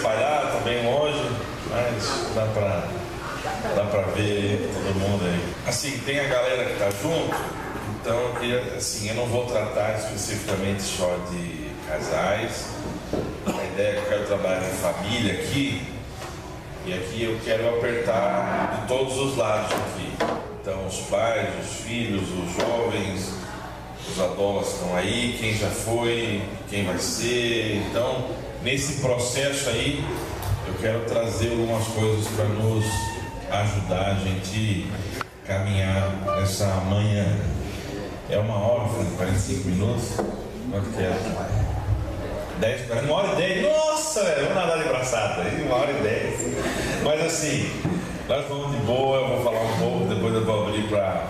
espalhado, está bem longe, mas dá para ver todo mundo aí. Assim, tem a galera que está junto, então eu queria, assim, eu não vou tratar especificamente só de casais. A ideia é que eu quero trabalhar em família aqui, e aqui eu quero apertar de todos os lados aqui. Então, os pais, os filhos, os jovens, os adolescentes estão aí, quem já foi, quem vai ser. Então, nesse processo aí, eu quero trazer algumas coisas para nos ajudar a gente caminhar nessa manhã. É 1h, 45 minutos. Quanto que é? 1h10. Nossa, vamos nadar de braçada. 1h10. Mas assim, nós vamos de boa. Eu vou falar um pouco, depois eu vou abrir para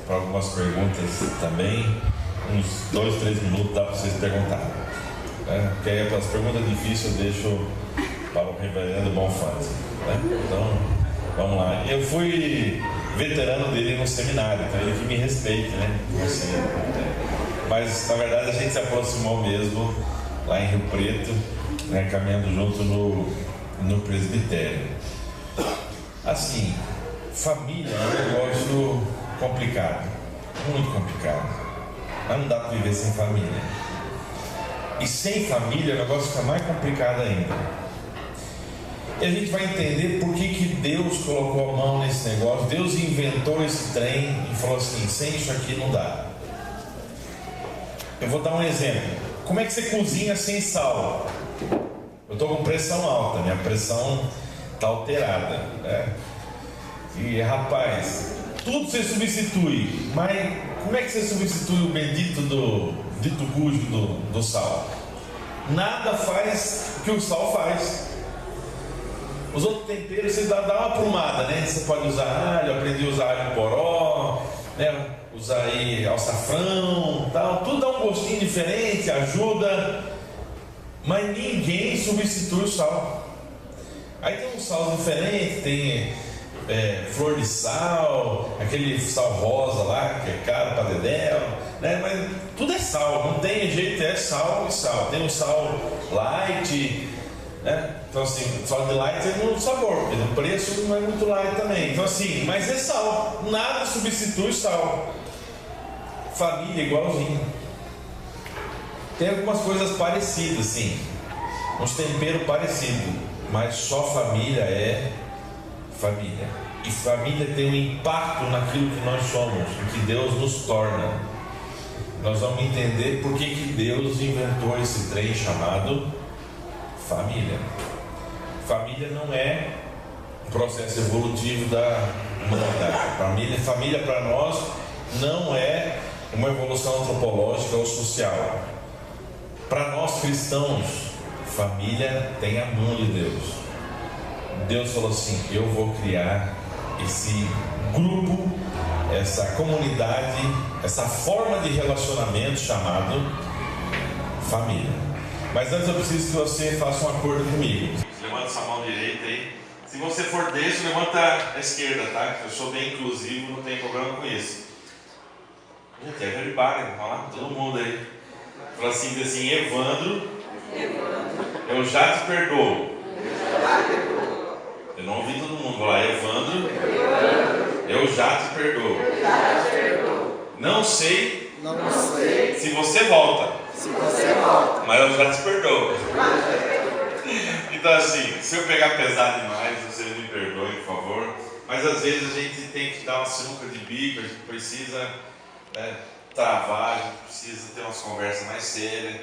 algumas perguntas também. Uns 2, 3 minutos dá para vocês perguntarem, né? Porque aí as perguntas difíceis eu deixo para o reverendo Bonfante, né? Então, vamos lá. Eu fui veterano dele no seminário, então ele que me respeite, né? Assim, mas na verdade a gente se aproximou mesmo lá em Rio Preto, né? Caminhando junto no presbitério. Assim, família é um negócio complicado, muito complicado. Mas não dá para viver sem família. E sem família o negócio fica mais complicado ainda. E a gente vai entender por que Deus colocou a mão nesse negócio. Deus inventou esse trem e falou assim: sem isso aqui não dá. Eu vou dar um exemplo. Como é que você cozinha sem sal? Eu estou com pressão alta, minha pressão está alterada, né? E rapaz, tudo você substitui, mas como é que você substitui o bendito dito cujo do sal? Nada faz o que o sal faz. Os outros temperos você dá uma aprumada, né? Você pode usar alho, eu aprendi a usar alho poró, né? Usar aí açafrão, tal. Tudo dá um gostinho diferente, ajuda, mas ninguém substitui o sal. Aí tem um sal diferente, tem flor de sal, aquele sal rosa lá, que é caro para dedéu, né? Mas tudo é sal, não tem jeito, é sal e sal. Tem o sal light, né? Então assim, sal de light é no sabor, porque no preço não é muito light também. Então assim, mas é sal, nada substitui sal. Família igualzinho. Tem algumas coisas parecidas, sim, uns temperos parecidos, mas só família é família. E família tem um impacto naquilo que nós somos, o que Deus nos torna. Nós vamos entender por que Deus inventou esse trem chamado família. Família não é um processo evolutivo da humanidade. Família para nós não é uma evolução antropológica ou social. Para nós cristãos, família tem a mão de Deus. Deus falou assim: eu vou criar esse grupo, essa comunidade, essa forma de relacionamento chamado família. Mas antes eu preciso que você faça um acordo comigo. Levanta essa mão direita aí. Se você for desse, levanta a esquerda, tá? Eu sou bem inclusivo, não tem problema com isso. Gente, é everybody, vai lá, todo mundo aí. Fala assim, diz assim: Evandro, eu já te perdoo. Eu não ouvi todo mundo falar: Evandro, eu já te perdoo. Não sei se você volta, mas eu já te perdoo. Então assim, se eu pegar pesado demais, vocês me perdoem, por favor. Mas às vezes a gente tem que dar uma sinuca de bico, a gente precisa travar, a gente precisa ter umas conversas mais sérias.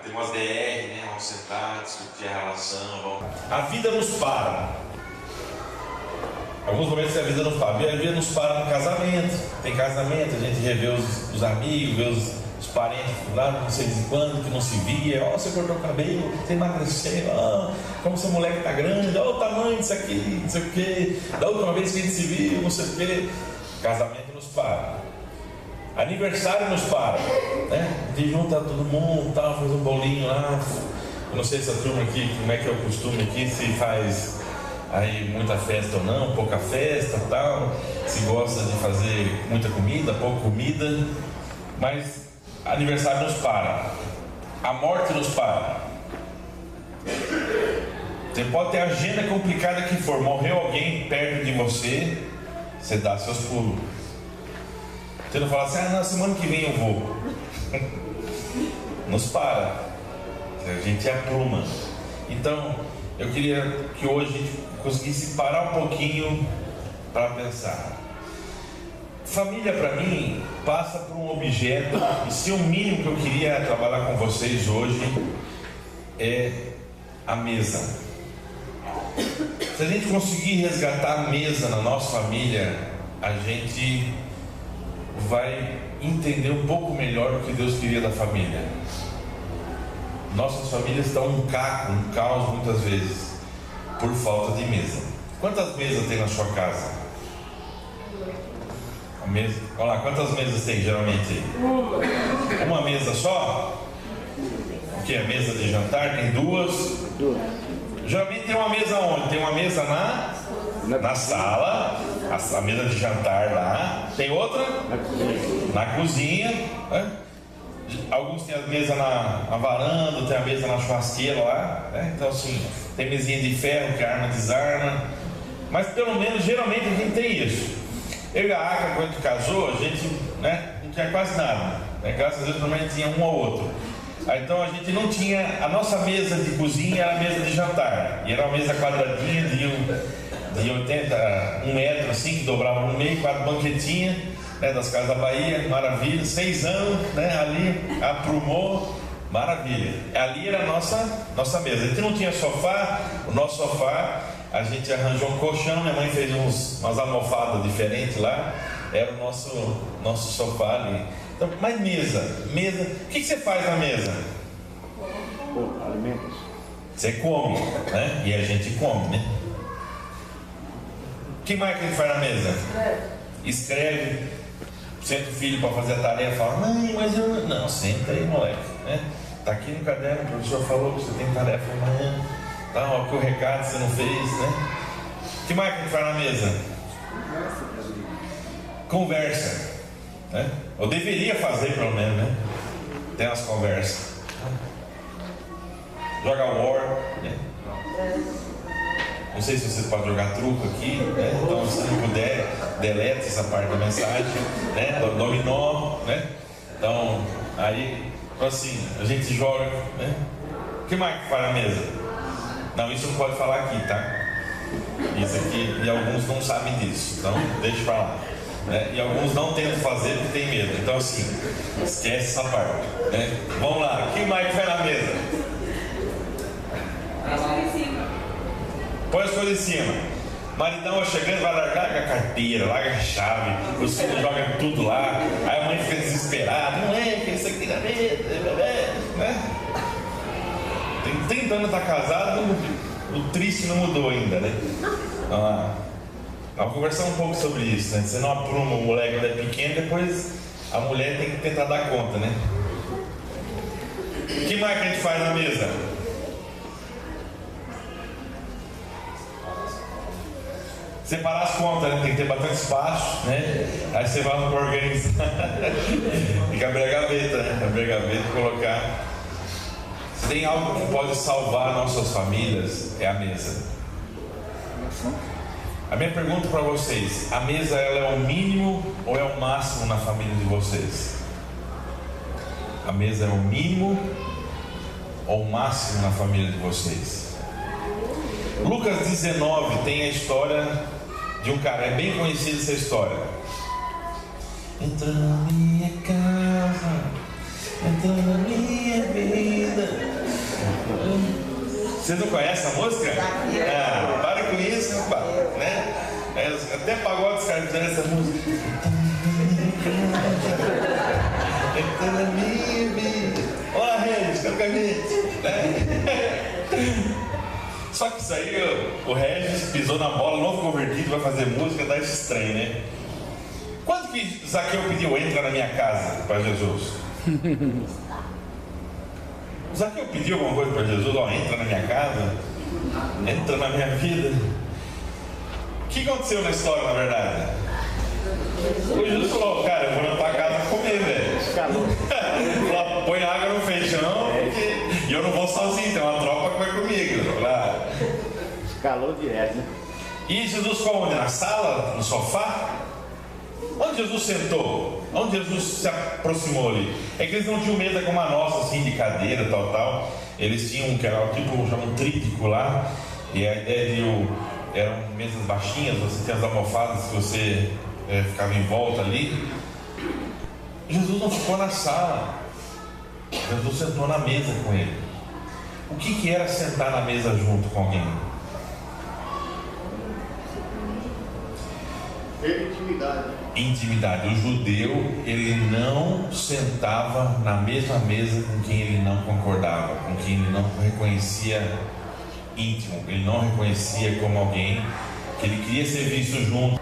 Tem umas DR, né? Vamos sentar, discutir a relação. A vida nos para. Alguns momentos a vida nos para. A vida nos para no casamento. Tem casamento, a gente revê os amigos, vê os parentes lá, não sei de quando, que não se via. Você cortou o cabelo, você emagreceu. Como seu moleque está grande. O tamanho disso aqui, não sei o quê. Da última vez que a gente se viu, não sei o quê. Casamento nos para. Aniversário nos para, né? A gente junta todo mundo, tal, faz um bolinho lá. Eu não sei se a turma aqui, como é que é o costume aqui, se faz aí muita festa ou não, pouca festa, tal. Se gosta de fazer muita comida, pouca comida. Mas aniversário nos para. A morte nos para. Você pode ter a agenda complicada que for, morreu alguém perto de você, você dá seus pulos. Você não fala assim, na semana que vem eu vou. Nos para. A gente apruma. Então, eu queria que hoje a gente conseguisse parar um pouquinho para pensar. Família para mim passa por um objeto, e se o mínimo que eu queria trabalhar com vocês hoje é a mesa. Se a gente conseguir resgatar a mesa na nossa família, a gente vai entender um pouco melhor o que Deus queria da família. Nossas famílias estão um caos muitas vezes, por falta de mesa. Quantas mesas tem na sua casa? A mesa? Olha lá, quantas mesas tem geralmente? Uma mesa só? O que é mesa de jantar? Tem duas? Geralmente tem uma mesa onde? Tem uma mesa na sala, a mesa de jantar lá. Tem outra? Na cozinha. Né? Alguns têm a mesa na varanda, tem a mesa na churrasqueira lá. Né? Então assim, tem mesinha de ferro que arma, desarma. Mas pelo menos, geralmente a gente tem isso. Eu e a Aca, quando a gente casou, a gente não tinha quase nada. Né? Graças a Deus, pelo menos tinha um ou outro. Então a gente não tinha, a nossa mesa de cozinha era a mesa de jantar, e era uma mesa quadradinha de 1 metro assim, que dobrava no meio, 4 banquetinhas, né, das casas da Bahia, maravilha, 6 anos, né, ali, aprumou, maravilha. Ali era a nossa mesa. A gente não tinha sofá, o nosso sofá, a gente arranjou um colchão, minha mãe fez umas almofadas diferentes lá, era o nosso sofá ali. Então, mas mesa, o que você faz na mesa? Alimentos. Você come, né? E a gente come, né? O que mais que a gente faz na mesa? Escreve, senta o filho para fazer a tarefa, fala, mãe, mas eu não, senta aí, moleque, né? Tá aqui no caderno, o professor falou que você tem tarefa amanhã, tá, ó, que o recado você não fez, né? O que mais que a gente faz na mesa? Conversa. Né? Eu deveria fazer pelo menos, né? Tem umas conversas. Joga War, né? Não sei se você pode jogar truco aqui, né? Então se não puder, deleta essa parte da mensagem, né? Dominó, né? Então, aí, assim, a gente joga, né? O que mais que faz na mesa? Não, isso não pode falar aqui, tá? Isso aqui, e alguns não sabem disso, então deixa pra lá. Né? E alguns não tentam fazer porque tem medo. Então assim, esquece essa parte, né? Vamos lá, o que mais que vai na mesa? Põe as coisas em cima. Maridão chegando, vai largar a carteira, larga a chave, os filhos jogam tudo lá, aí a mãe fica desesperada, não é que isso aqui na mesa, né? Tem 30 anos, tá casado, o triste não mudou ainda, né? Vamos lá. Vamos conversar um pouco sobre isso, né? Você não apruma o moleque quando é pequeno, depois a mulher tem que tentar dar conta, né? O que mais que a gente faz na mesa? Separar as contas, né? Tem que ter bastante espaço, né? Aí você vai organizar. Tem que abrir a gaveta, né? Abrir a gaveta e colocar. Se tem algo que pode salvar nossas famílias, é a mesa. A minha pergunta para vocês, a mesa ela é o mínimo ou é o máximo na família de vocês? A mesa é o mínimo ou o máximo na família de vocês? Lucas 19 tem a história de um cara, é bem conhecida essa história. Entra na minha casa, entra na minha vida. Vocês não conhecem a música? Ah, para com isso, né? Até pagode os caras fizeram essa música. Entra na minha vida. Olha a Regis, canta com a gente. Só que isso aí, o Regis pisou na bola, novo convertido, vai fazer música, dá esse estranho, né? Quando que Zaqueu pediu entra na minha casa para Jesus? O Zaqueu pediu alguma coisa para Jesus? Ó, entra na minha casa, entra na minha vida. O que aconteceu na história, na verdade? O Jesus falou, cara, eu vou na tua casa comer, velho. Falou, põe água no feijão, e eu não vou sozinho, tem uma tropa que vai comigo. Claro. Escalou direto, né? E Jesus ficou onde? Na sala? No sofá? Onde Jesus sentou? Onde Jesus se aproximou ali? É que eles não tinham mesa como a nossa, assim, de cadeira, tal. Eles tinham, que era tipo, chamam tríptico lá. E a ideia de eram mesas baixinhas, você tinha as almofadas que você ficava em volta ali. Jesus não ficou na sala. Jesus sentou na mesa com ele. O que era sentar na mesa junto com alguém? Intimidade. O judeu, ele não sentava na mesma mesa com quem ele não concordava, com quem ele não reconhecia íntimo, ele não reconhecia como alguém que ele queria ser visto junto.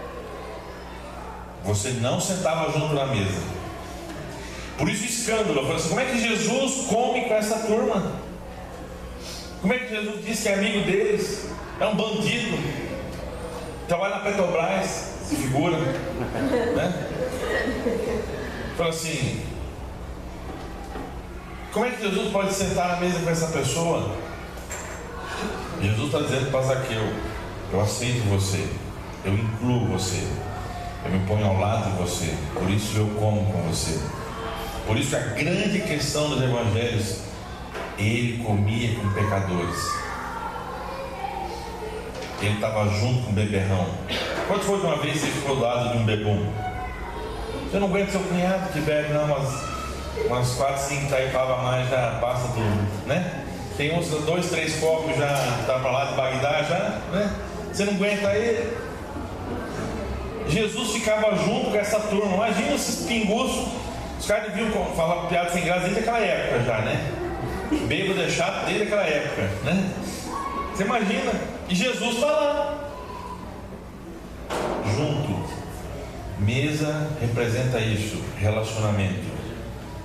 Você não sentava junto na mesa. Por isso o escândalo. Eu falei assim, como é que Jesus come com essa turma? Como é que Jesus diz que é amigo deles? É um bandido, trabalha na Petrobras, se figura, né? Fala assim, como é que Jesus pode sentar na mesa com essa pessoa? Jesus está dizendo para Zaqueu, eu aceito você, eu incluo você, eu me ponho ao lado de você, por isso eu como com você. Por isso a grande questão dos evangelhos, ele comia com pecadores, ele estava junto com o beberrão. Quando foi de uma vez você ficou do lado de um bebum? Você não aguenta seu cunhado que bebe não, umas 4, 5 taipava a mais já passa tudo, né? Tem uns 2, 3 copos já tá para lá de Bagdá já, né? Você não aguenta ele. Jesus ficava junto com essa turma. Imagina esses pinguços. Os caras deviam falar piada sem graça desde aquela época já, né? Bêbado é chato desde aquela época, né? Você imagina? E Jesus está lá junto. Mesa representa isso, relacionamento.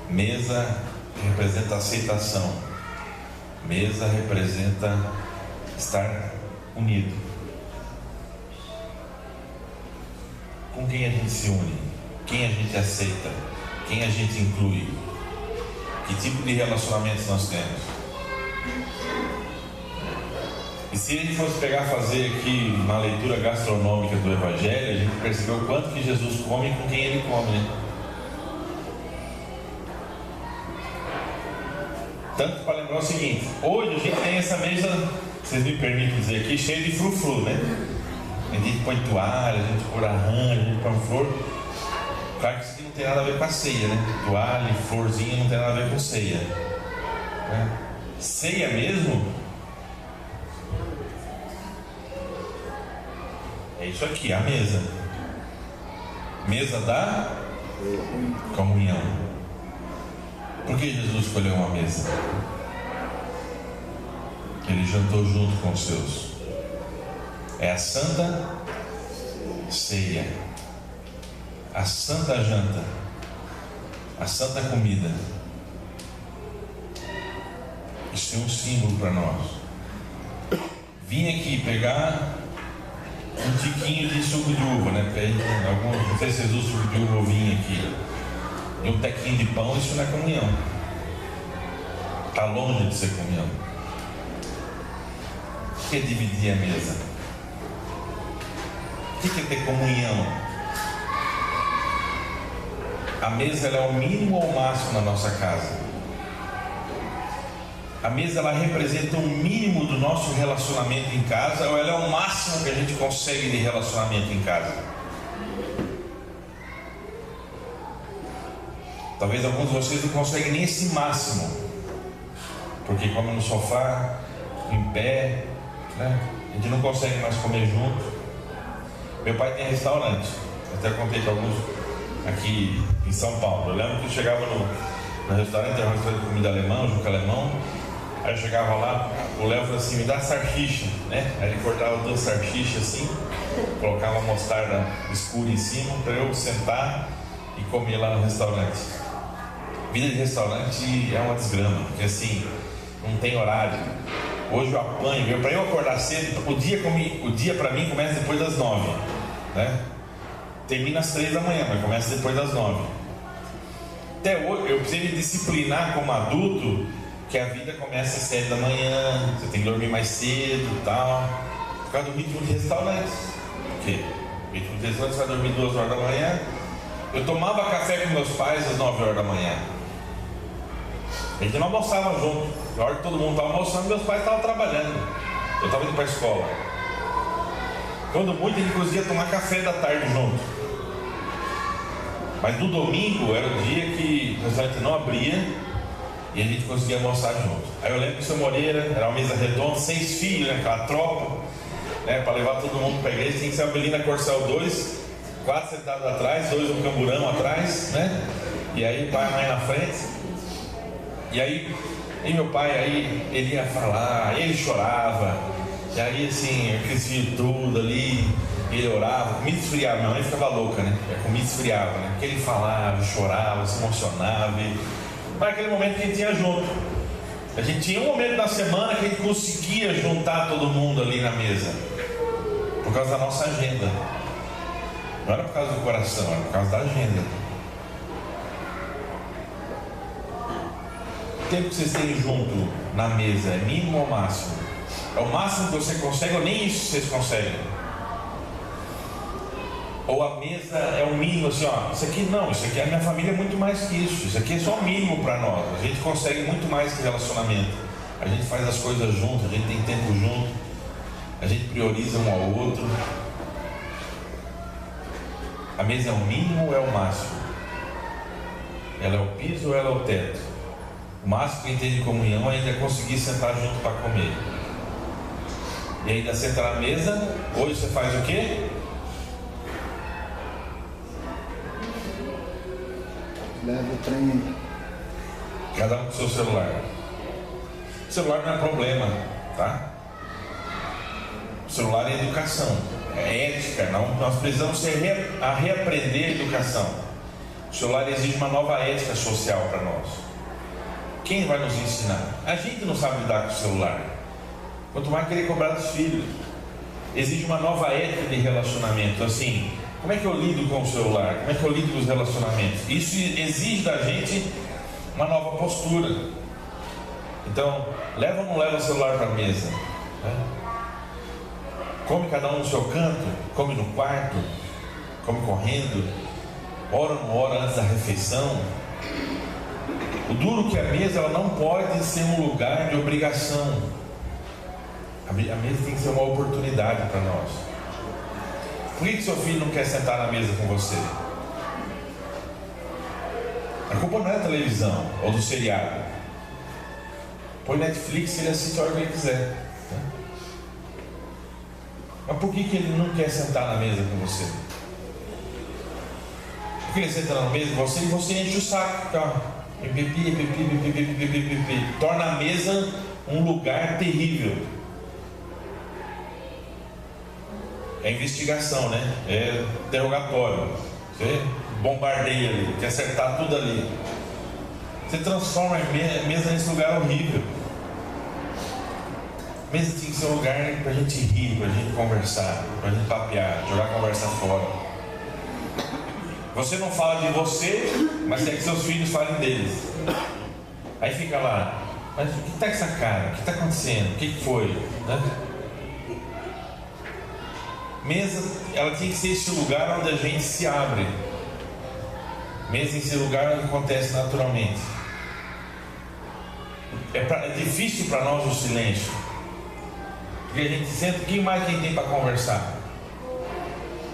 Mesa representa aceitação. Mesa representa estar unido. Com quem a gente se une? Quem a gente aceita? Quem a gente inclui? Que tipo de relacionamentos nós temos? E se a gente fosse fazer aqui uma leitura gastronômica do Evangelho, a gente percebeu o quanto que Jesus come e com quem ele come, né? Tanto para lembrar o seguinte, hoje a gente tem essa mesa, vocês me permitem dizer aqui, cheia de frufru, né? A gente põe toalha, a gente põe arranjo, a gente põe flor. Claro que isso aqui não tem nada a ver com a ceia, né? Toalha, florzinha não tem nada a ver com ceia, né? Ceia mesmo é isso aqui, a mesa. Mesa da comunhão. Por que Jesus escolheu uma mesa? Ele jantou junto com os seus. É a santa ceia, a santa janta, a santa comida. Isso é um símbolo para nós. Vim aqui pegar um tiquinho de suco de uva, né? Não sei se Jesus suco de uva ou vinho aqui. E um tequinho de pão, isso não é comunhão. Está longe de ser comunhão. O que é dividir a mesa? O que é ter comunhão? A mesa ela é o mínimo ou o máximo na nossa casa. A mesa ela representa o mínimo do nosso relacionamento em casa, ou ela é o máximo que a gente consegue de relacionamento em casa? Talvez alguns de vocês não conseguem nem esse máximo, porque comem no sofá, em pé, né? A gente não consegue mais comer junto. Meu pai tem restaurante, até contei para alguns aqui em São Paulo. Eu lembro que eu chegava no restaurante, era um restaurante de comida alemã, um Juca alemão. Aí eu chegava lá, o Léo falou assim, me dá salsicha, né? Aí ele cortava 2 salsichas assim, colocava mostarda escura em cima para eu sentar e comer lá no restaurante. Vida de restaurante é uma desgrama, porque assim, não tem horário. Hoje eu apanho, para eu acordar cedo, o dia para mim começa depois das 9, né? Termina às 3 da manhã, mas começa depois das 9. Até hoje eu preciso me disciplinar como adulto, que a vida começa às 7 da manhã, você tem que dormir mais cedo e tal. Por causa do ritmo de restaurantes. Por quê? O ritmo de restaurantes vai dormir 2 horas da manhã. Eu tomava café com meus pais às 9 horas da manhã. A gente não almoçava junto. Na hora que todo mundo estava almoçando, meus pais estavam trabalhando. Eu estava indo para a escola. Quando muito, a gente conseguia tomar café da tarde junto. Mas no domingo era o dia que o restaurante não abria e a gente conseguia almoçar junto. Aí eu lembro que o seu Moreira era uma mesa redonda, 6 filhos, né, aquela tropa, né, para levar todo mundo para a igreja. Tinha que ser a Belina Corcel 2, 4 sentados atrás, 2 no camburão atrás, né? E aí o pai e a mãe na frente. E aí meu pai, aí ele ia falar, ele chorava. E aí assim, aqueles filhos tudo ali, ele orava, comida esfriava, minha mãe ficava louca, né? A comida esfriava, né? Porque ele falava, chorava, se emocionava. Mas aquele momento que a gente tinha junto. A gente tinha um momento da semana que a gente conseguia juntar todo mundo ali na mesa. Por causa da nossa agenda. Não era por causa do coração, era por causa da agenda. O tempo que vocês têm junto na mesa é mínimo ou máximo? É o máximo que você consegue ou nem isso vocês conseguem? Ou a mesa é o mínimo, assim, ó, isso aqui não, isso aqui a minha família é muito mais que isso aqui é só o mínimo para nós, a gente consegue muito mais que relacionamento, a gente faz as coisas juntos, a gente tem tempo junto, a gente prioriza um ao outro. A mesa é o mínimo ou é o máximo? Ela é o piso ou ela é o teto? O máximo que a gente tem de comunhão ainda é conseguir sentar junto para comer. E ainda senta na mesa, hoje você faz o quê? Leva o trem. Cada um com o seu celular. O celular não é problema, tá? O celular é educação, é ética. Não, nós precisamos reaprender a educação. O celular exige uma nova ética social para nós. Quem vai nos ensinar? A gente não sabe lidar com o celular. Quanto mais querer cobrar dos filhos. Exige uma nova ética de relacionamento. Assim, como é que eu lido com o celular? Como é que eu lido com os relacionamentos? Isso exige da gente uma nova postura. Então, leva ou não leva o celular para a mesa? Né? Come cada um no seu canto? Come no quarto? Come correndo? Ora ou não ora antes da refeição? O duro que a mesa ela não pode ser um lugar de obrigação. A mesa tem que ser uma oportunidade para nós. Por que seu filho não quer sentar na mesa com você? A culpa não é da televisão ou do seriado. Põe Netflix e ele assiste a hora que ele quiser. Mas por que ele não quer sentar na mesa com você? Porque ele senta na mesa com você e você enche o saco. Torna a mesa um lugar terrível. É investigação, né? É interrogatório. Você bombardeia ali, quer acertar tudo ali. Você transforma a mesa nesse lugar horrível. A mesa tem que ser um lugar pra gente rir, pra gente conversar, pra gente papear, jogar a conversa fora. Você não fala de você, mas quer que seus filhos falem deles. Aí fica lá, mas o que está com essa cara? O que está acontecendo? O que foi? Né? Mesa, ela tem que ser esse lugar onde a gente se abre. Mesa tem que ser lugar onde acontece naturalmente. É difícil para nós o silêncio. Porque a gente sente, quem mais que a gente tem para conversar?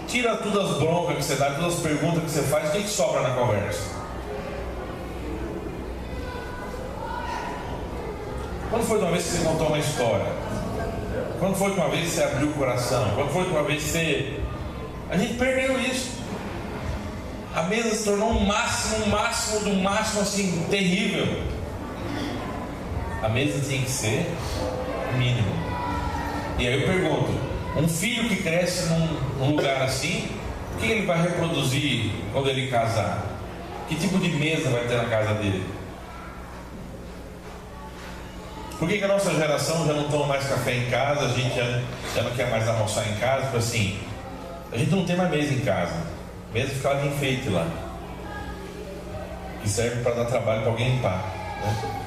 Tira todas as broncas que você dá, todas as perguntas que você faz, o que sobra na conversa? Quando foi de uma vez que você contou uma história? Quando foi de uma vez que você abriu o coração? Quando foi de uma vez que você... A gente perdeu isso. A mesa se tornou um máximo do máximo assim, terrível. A mesa tem que ser o mínimo. E aí eu pergunto, um filho que cresce num lugar assim, o que ele vai reproduzir quando ele casar? Que tipo de mesa vai ter na casa dele? Por que a nossa geração já não toma mais café em casa? A gente já não quer mais almoçar em casa? Porque assim, a gente não tem mais mesa em casa. A mesa fica lá de enfeite lá, que serve para dar trabalho para alguém limpar, né?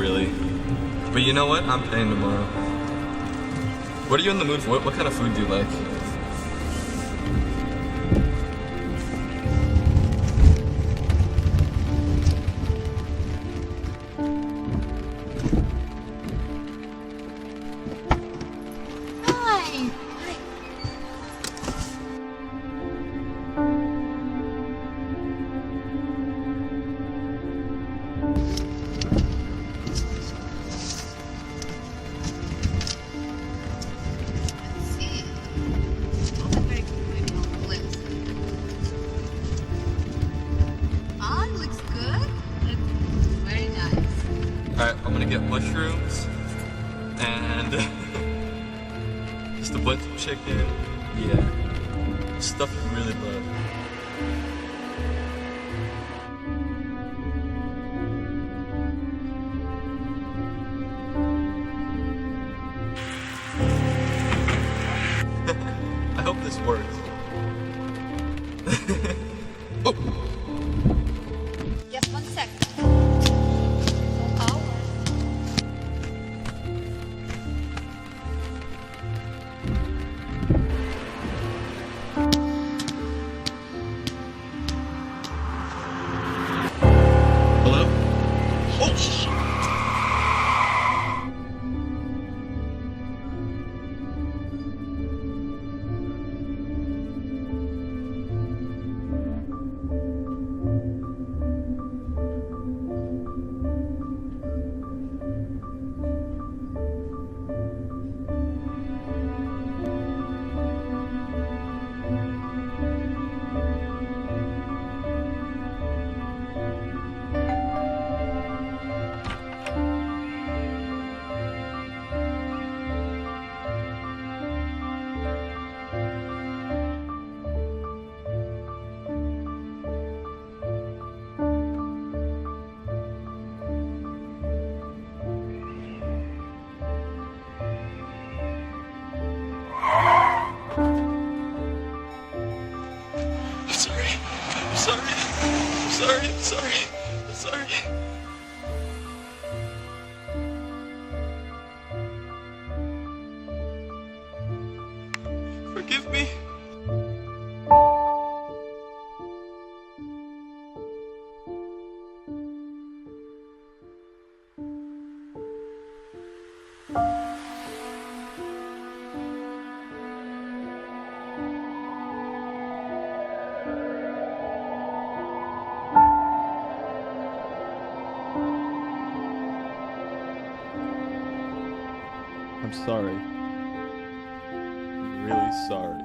really. But you know what? I'm paying tomorrow. What are you in the mood for? What kind of food do you like? Hi. Alright, I'm gonna get mushrooms and just a bunch of chicken. Yeah. Stuff you really love. I hope this works. Oh. Just 1 second. Hello? Oh! I'm sorry. Forgive me. I'm sorry. I'm really sorry.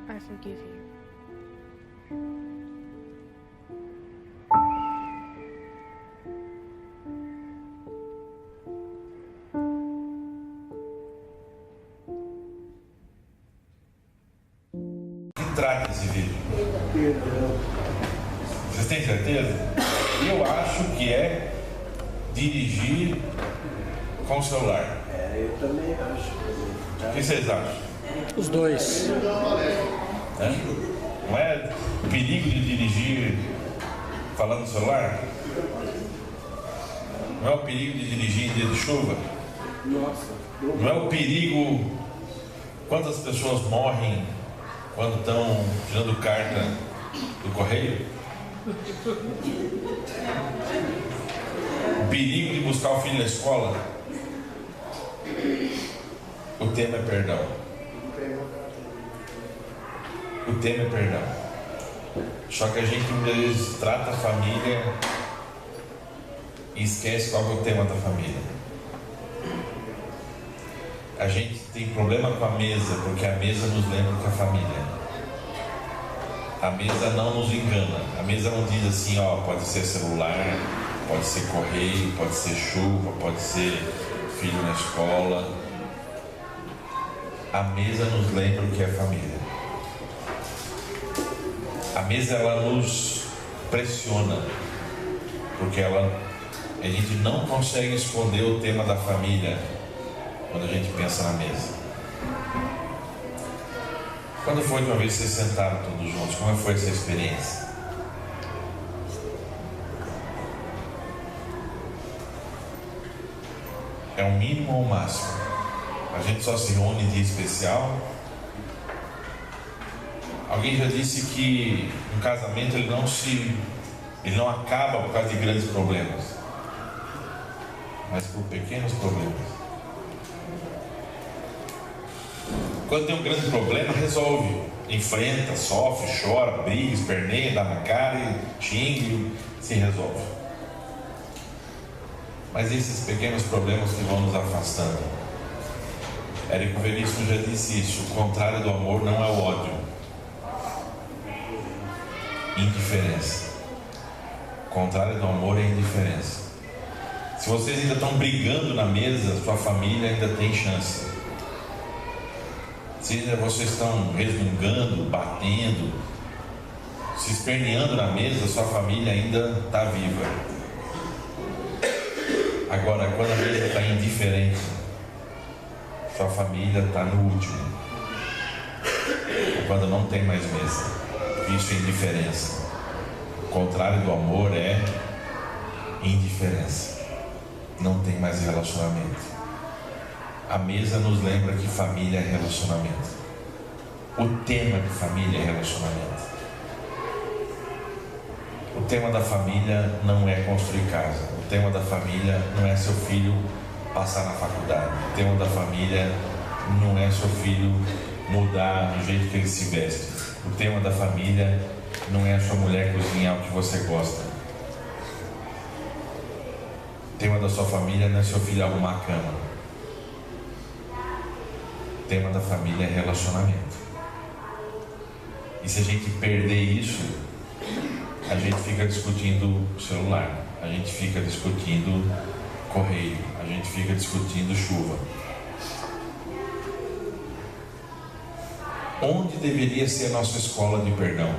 I forgive you. Que trata esse vídeo? Vocês têm certeza? Eu acho que é dirigir com o celular. Eu também acho. O que vocês acham? Os dois. Não é perigo de dirigir falando no celular? Não é o perigo de dirigir em dia de chuva? Nossa. Não é o perigo quantas pessoas morrem quando estão tirando carta do correio? O perigo de buscar o filho na escola? O tema é perdão. O tema é perdão. Só que a gente muitas vezes trata a família e esquece qual é o tema da família. A gente tem problema com a mesa, porque a mesa nos lembra que é a família. A mesa não nos engana. A mesa não diz assim, ó, pode ser celular, pode ser correio, pode ser chuva, pode ser filho na escola. A mesa nos lembra o que é família. A mesa ela nos pressiona, porque a gente não consegue esconder o tema da família quando a gente pensa na mesa. Quando foi de uma vez vocês sentaram todos juntos? Como foi essa experiência? É o mínimo ou o máximo? A gente só se reúne em dia especial. Alguém já disse que um casamento ele não acaba por causa de grandes problemas, mas por pequenos problemas. Quando tem um grande problema, resolve, enfrenta, sofre, chora, briga, esperneia, dá na cara e xinga, se resolve. Mas esses pequenos problemas que vão nos afastando. Érico Veríssimo já disse isso: o contrário do amor não é o ódio. Indiferença. O contrário do amor é indiferença. Se vocês ainda estão brigando na mesa, sua família ainda tem chance. Se ainda vocês estão resmungando, batendo, se esperneando na mesa, sua família ainda está viva. Agora, quando a mesa está indiferente, sua família está no último. Quando não tem mais mesa, isso é indiferença. O contrário do amor é indiferença. Não tem mais relacionamento. A mesa nos lembra que família é relacionamento. O tema de família é relacionamento. O tema da família não é construir casa. O tema da família não é seu filho passar na faculdade. O tema da família não é seu filho mudar do jeito que ele se veste. O tema da família não é a sua mulher cozinhar o que você gosta. O tema da sua família não é seu filho arrumar a cama. O tema da família é relacionamento. E se a gente perder isso, a gente fica discutindo celular, a gente fica discutindo correio, a gente fica discutindo chuva. Onde deveria ser a nossa escola de perdão?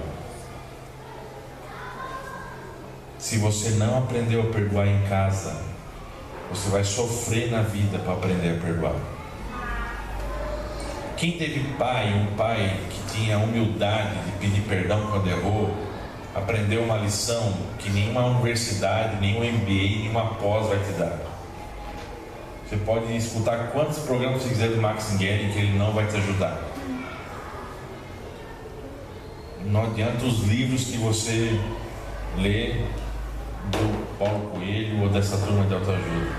Se você não aprendeu a perdoar em casa, você vai sofrer na vida para aprender a perdoar. Quem teve um pai que tinha humildade de pedir perdão quando errou, aprendeu uma lição que nenhuma universidade, nenhum MBA, nenhuma pós vai te dar. Você pode escutar quantos programas você quiser do Max Guerin, que ele não vai te ajudar. Não adianta os livros que você lê do Paulo Coelho ou dessa turma de autoajuda.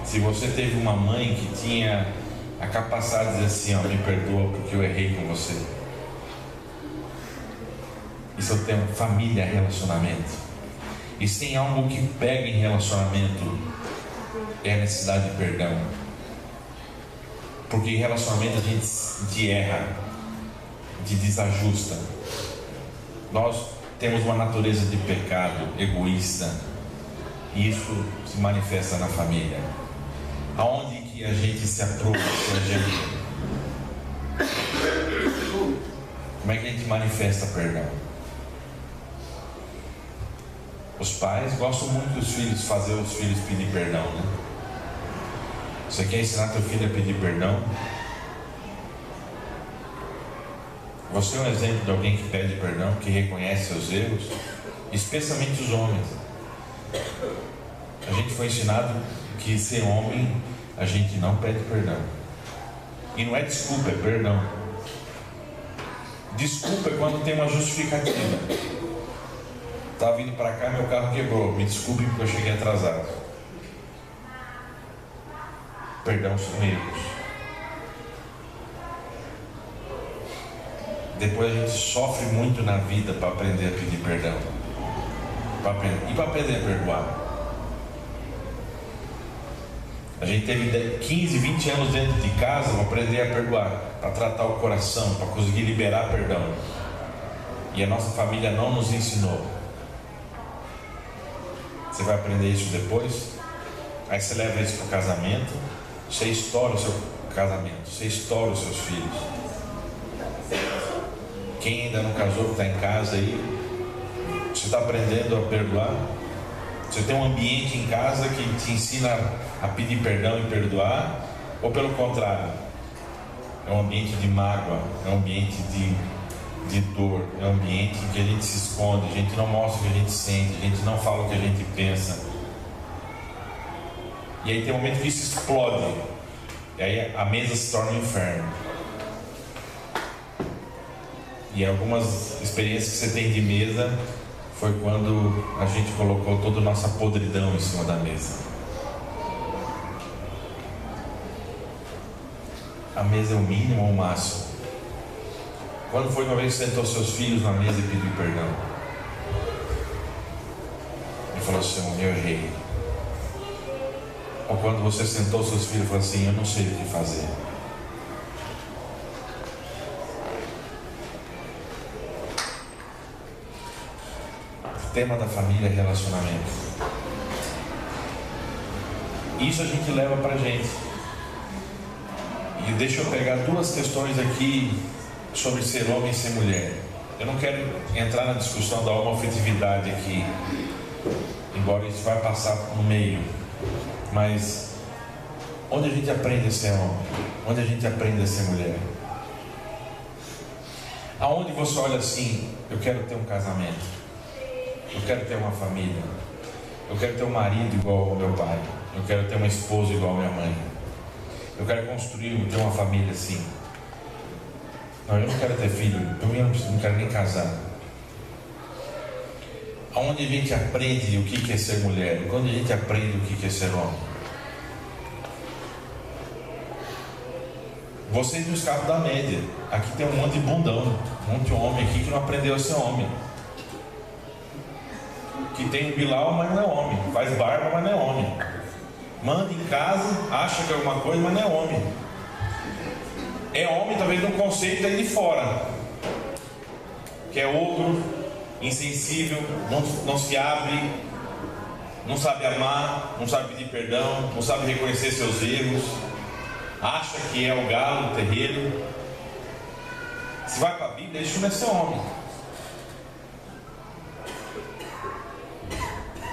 Se você teve uma mãe que tinha a capacidade de dizer assim: me perdoa porque eu errei com você. Isso é o tema família, relacionamento. E se tem algo que pega em relacionamento, é a necessidade de perdão. Porque em relacionamento a gente erra, de desajusta. Nós temos uma natureza de pecado egoísta, e isso se manifesta na família. Aonde que a gente se aproveita? Como é que a gente manifesta perdão? Os pais gostam muito dos filhos, fazer os filhos pedir perdão, né? Você quer ensinar teu filho a pedir perdão? Você é um exemplo de alguém que pede perdão, que reconhece seus erros, especialmente os homens. A gente foi ensinado que ser homem, a gente não pede perdão. E não é desculpa, é perdão. Desculpa é quando tem uma justificativa. Estava vindo para cá, meu carro quebrou, me desculpe porque eu cheguei atrasado. Perdão são erros. Depois a gente sofre muito na vida para aprender a pedir perdão. E para aprender a perdoar. A gente teve 15, 20 anos dentro de casa para aprender a perdoar, para tratar o coração, para conseguir liberar perdão. E a nossa família não nos ensinou. Você vai aprender isso depois. Aí você leva isso para o casamento. Você estoura o seu casamento. Você estoura os seus filhos. quem ainda não casou, que está em casa aí, você está aprendendo a perdoar? Você tem um ambiente em casa que te ensina a pedir perdão e perdoar? Ou pelo contrário, é um ambiente de mágoa, é um ambiente de dor, é um ambiente em que a gente se esconde, a gente não mostra o que a gente sente, a gente não fala o que a gente pensa. E aí tem um momento que isso explode, e aí a mesa se torna um inferno. E algumas experiências que você tem de mesa foi quando a gente colocou toda a nossa podridão em cima da mesa. A mesa é o mínimo ou o máximo? Quando foi uma vez que sentou seus filhos na mesa e pediu perdão? E falou assim: eu errei. Ou quando você sentou seus filhos e falou assim: eu não sei o que fazer. O tema da família é relacionamento. Isso a gente leva pra gente. E deixa eu pegar duas questões aqui sobre ser homem e ser mulher. Eu não quero entrar na discussão da homoafetividade aqui, embora isso vai passar no meio. Mas onde a gente aprende a ser homem? Onde a gente aprende a ser mulher? Aonde você olha assim: eu quero ter um casamento, eu quero ter uma família, eu quero ter um marido igual ao meu pai, eu quero ter uma esposa igual a minha mãe, eu quero construir, ter uma família assim. Não, eu não quero ter filho, eu não quero nem casar. Aonde a gente aprende o que é ser mulher? Quando a gente aprende o que é ser homem? Vocês não escapam da média. Aqui tem um monte de bundão, um monte de homem aqui que não aprendeu a ser homem, que tem um bilau, mas não é homem, faz barba, mas não é homem, manda em casa, acha que é alguma coisa, mas não é homem. É homem talvez no conceito aí de fora, que é ogro, insensível, não se abre, não sabe amar, não sabe pedir perdão, não sabe reconhecer seus erros, acha que é o galo, o terreiro. Se vai para a Bíblia, isso não é ser homem.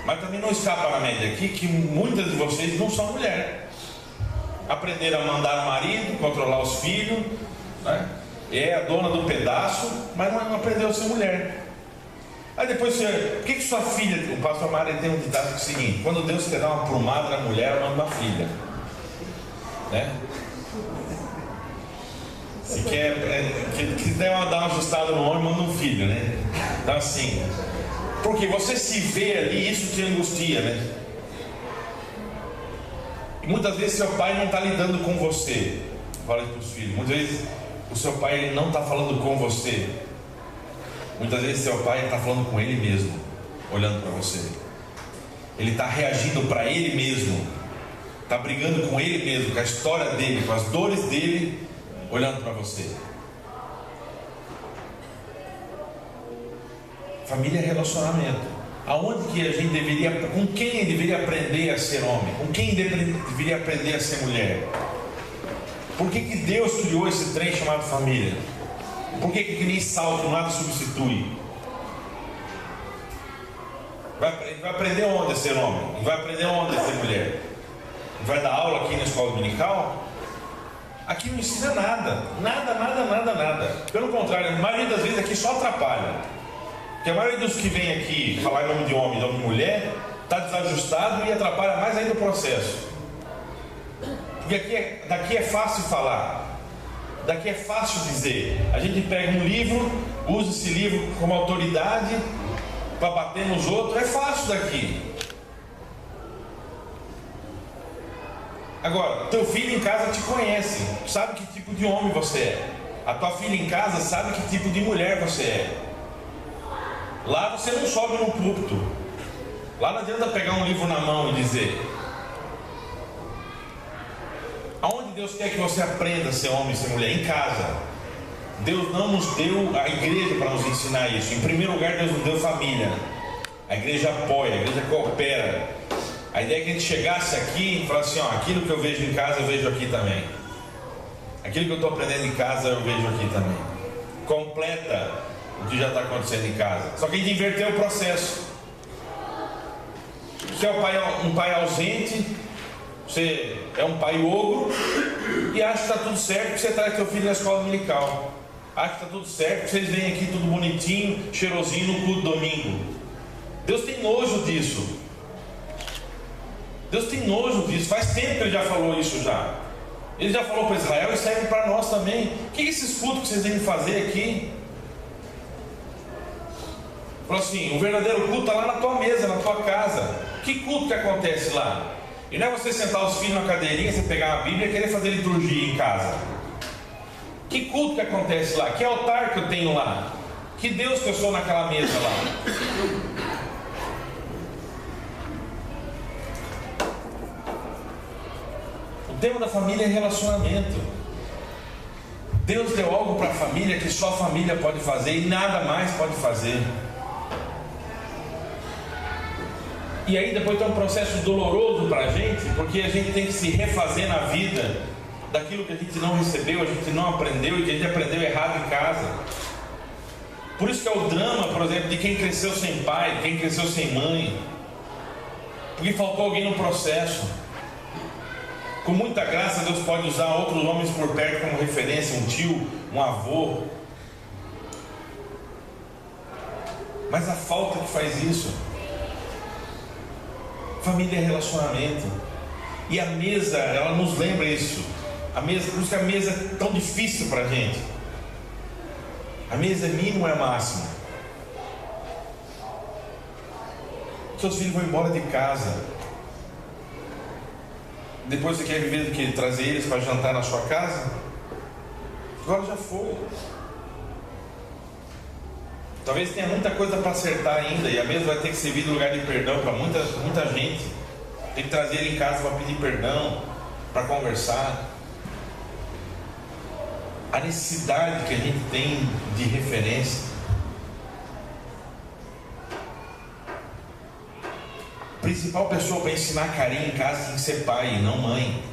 Mas também não escapa na média aqui que muitas de vocês não são mulher. Aprenderam a mandar o marido, controlar os filhos, né? É a dona do pedaço, mas não aprendeu a ser mulher. Aí depois você, por que sua filha, o pastor Mário tem um ditado que é o seguinte: quando Deus quer dar uma plumada na mulher, ela manda uma filha, né? Se quer dar uma ajustada no homem, manda um filho, né? Então assim, porque você se vê ali, isso te angustia, né? E muitas vezes seu pai não está lidando com você. Fala para os filhos, muitas vezes o seu pai ele não está falando com você. Muitas vezes seu pai está falando com ele mesmo, olhando para você. Ele está reagindo para ele mesmo, está brigando com ele mesmo, com a história dele, com as dores dele, olhando para você. Família é relacionamento. Aonde que a gente deveria, com quem deveria aprender a ser homem? Com quem deveria aprender a ser mulher? Por que Deus criou esse trem chamado família? Por que nem salto nada substitui? Vai aprender onde a ser homem? Vai aprender onde a ser mulher? Vai dar aula aqui na escola dominical? Aqui não ensina nada. Nada. Pelo contrário, a maioria das vezes aqui só atrapalha. Porque a maioria dos que vem aqui falar em nome de homem, em nome de mulher, está desajustado e atrapalha mais ainda o processo. Porque daqui é fácil falar, daqui é fácil dizer. A gente pega um livro, usa esse livro como autoridade para bater nos outros, é fácil daqui. Agora, teu filho em casa te conhece, sabe que tipo de homem você é. A tua filha em casa sabe que tipo de mulher você é. Lá você não sobe no púlpito. Lá não adianta pegar um livro na mão e dizer. Aonde Deus quer que você aprenda a ser homem e ser mulher? Em casa. Deus não nos deu a igreja para nos ensinar isso. Em primeiro lugar, Deus nos deu família. A igreja apoia, a igreja coopera. A ideia é que a gente chegasse aqui e falasse assim: ó, aquilo que eu vejo em casa eu vejo aqui também. Aquilo que eu estou aprendendo em casa eu vejo aqui também. completa o que já está acontecendo em casa. Só que a gente inverteu o processo. Você é um pai ausente, você é um pai ogro e acha que está tudo certo que você traz seu filho na escola dominical. Acha que está tudo certo que vocês vêm aqui tudo bonitinho, cheirosinho no culto domingo. Deus tem nojo disso. Deus tem nojo disso. Faz tempo que Ele já falou isso já. Ele já falou para Israel e serve para nós também. O que é esses cultos que vocês vêm fazer aqui? Falou assim, o verdadeiro culto está lá na tua mesa, na tua casa. Que culto que acontece lá? E não é você sentar os filhos na cadeirinha, você pegar a Bíblia e querer fazer liturgia em casa. Que culto que acontece lá? Que altar que eu tenho lá? Que Deus que eu sou naquela mesa lá? O tema da família é relacionamento. Deus deu algo para a família que só a família pode fazer e nada mais pode fazer. E aí depois tem um processo doloroso para a gente, porque a gente tem que se refazer na vida daquilo que a gente não recebeu, a gente não aprendeu e que a gente aprendeu errado em casa. Por isso que é o drama, por exemplo, de quem cresceu sem pai, quem cresceu sem mãe, porque faltou alguém no processo. Com muita graça Deus pode usar outros homens por perto como referência, um tio, um avô. Mas a falta que faz isso. Família é relacionamento. E a mesa, ela nos lembra isso. A mesa, por isso que a mesa é tão difícil para a gente. A mesa é mínimo, é máximo. Seus filhos vão embora de casa. Depois você quer viver do que? Trazer eles para jantar na sua casa? Agora já foi. Talvez tenha muita coisa para acertar ainda, e a mesa vai ter que servir de lugar de perdão para muita gente. Tem que trazer ele em casa para pedir perdão, para conversar. A necessidade que a gente tem de referência. A principal pessoa para ensinar carinho em casa tem que ser pai e não mãe.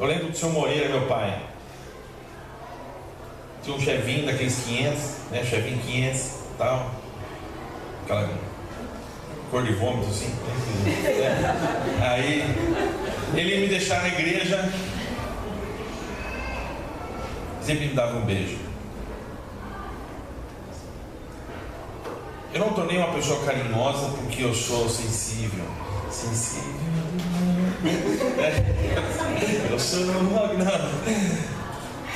Eu lembro do seu Moreira, meu pai. Tinha um chevinho daqueles 500, né? Chevinho 500 e tal. Aquela cor de vômito assim. Aí ele ia me deixar na igreja. Sempre me dava um beijo. Eu não tornei uma pessoa carinhosa porque eu sou sensível. Eu sou não.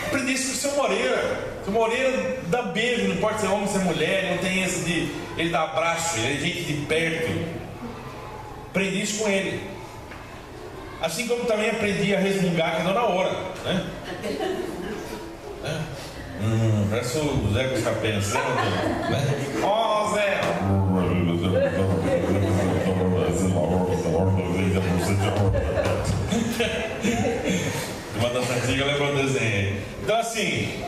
Aprendi isso com o seu Moreira. O seu Moreira dá beijo, não importa se é homem, se é mulher, não tem esse de. Ele dá abraço, ele é gente de perto. Aprendi isso com ele. Assim como também aprendi a resmungar que não na hora, né? Parece o Zé que está pensando, né? Ó, Zé! Uma das antigas lembrou o desenho. Então assim,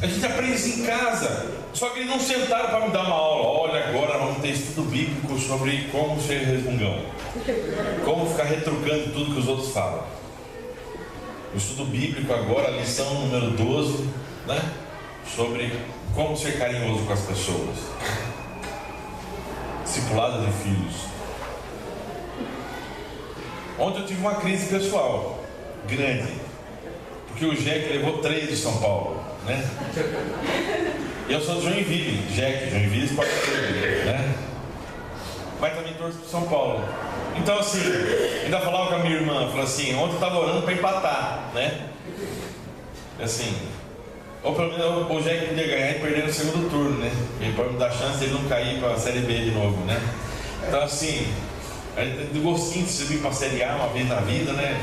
a gente aprende isso em casa. Só que eles não sentaram para me dar uma aula. Olha, agora vamos ter estudo bíblico sobre como ser resmungão, como ficar retrucando tudo que os outros falam. O estudo bíblico agora, lição número 12, né? Sobre como ser carinhoso com as pessoas. Discipulado de filhos. Ontem eu tive uma crise pessoal grande, porque o Jack levou 3 de São Paulo, né? E eu sou de Joinville, Joinville pode ser, né? Mas também torço para São Paulo. Então assim, ainda falava com a minha irmã, falou assim, ontem eu estava orando para empatar, né? Assim, ou pelo menos o Jack podia ganhar e perder no segundo turno, né? E pode me dar chance de ele não cair para a Série B de novo, né? Então assim, a gente tem gostinho de subir para a Série A uma vez na vida, né?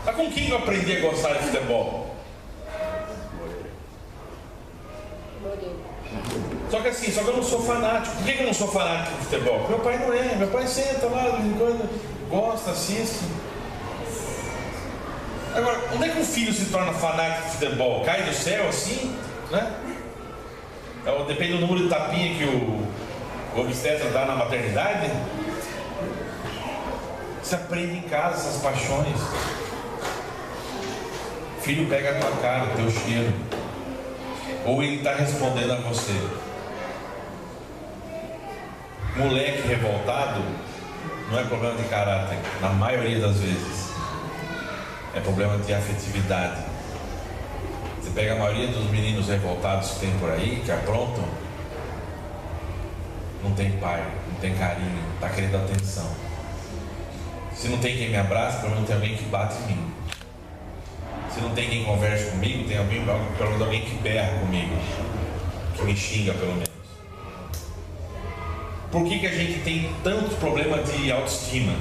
Mas com quem eu aprendi a gostar de futebol? Só que assim, eu não sou fanático. Por que eu não sou fanático de futebol? Meu pai não é. Meu pai senta lá de vez em quando, gosta, assiste. Agora, onde é que um filho se torna fanático de futebol? Cai do céu assim, né? Depende do número de tapinha que o obstetra dá na maternidade. Você aprende em casa essas paixões. Filho pega a tua cara, o teu cheiro. Ou ele está respondendo a você? Moleque revoltado não é problema de caráter, na maioria das vezes. É problema de afetividade. Você pega a maioria dos meninos revoltados que tem por aí, que aprontam, não tem pai, não tem carinho, está querendo atenção. Se não tem quem me abraça, pelo menos tem alguém que bate em mim. Se não tem quem converse comigo, tem alguém, pelo menos alguém que berra comigo, que me xinga pelo menos. Por que a gente tem tantos problemas de autoestima?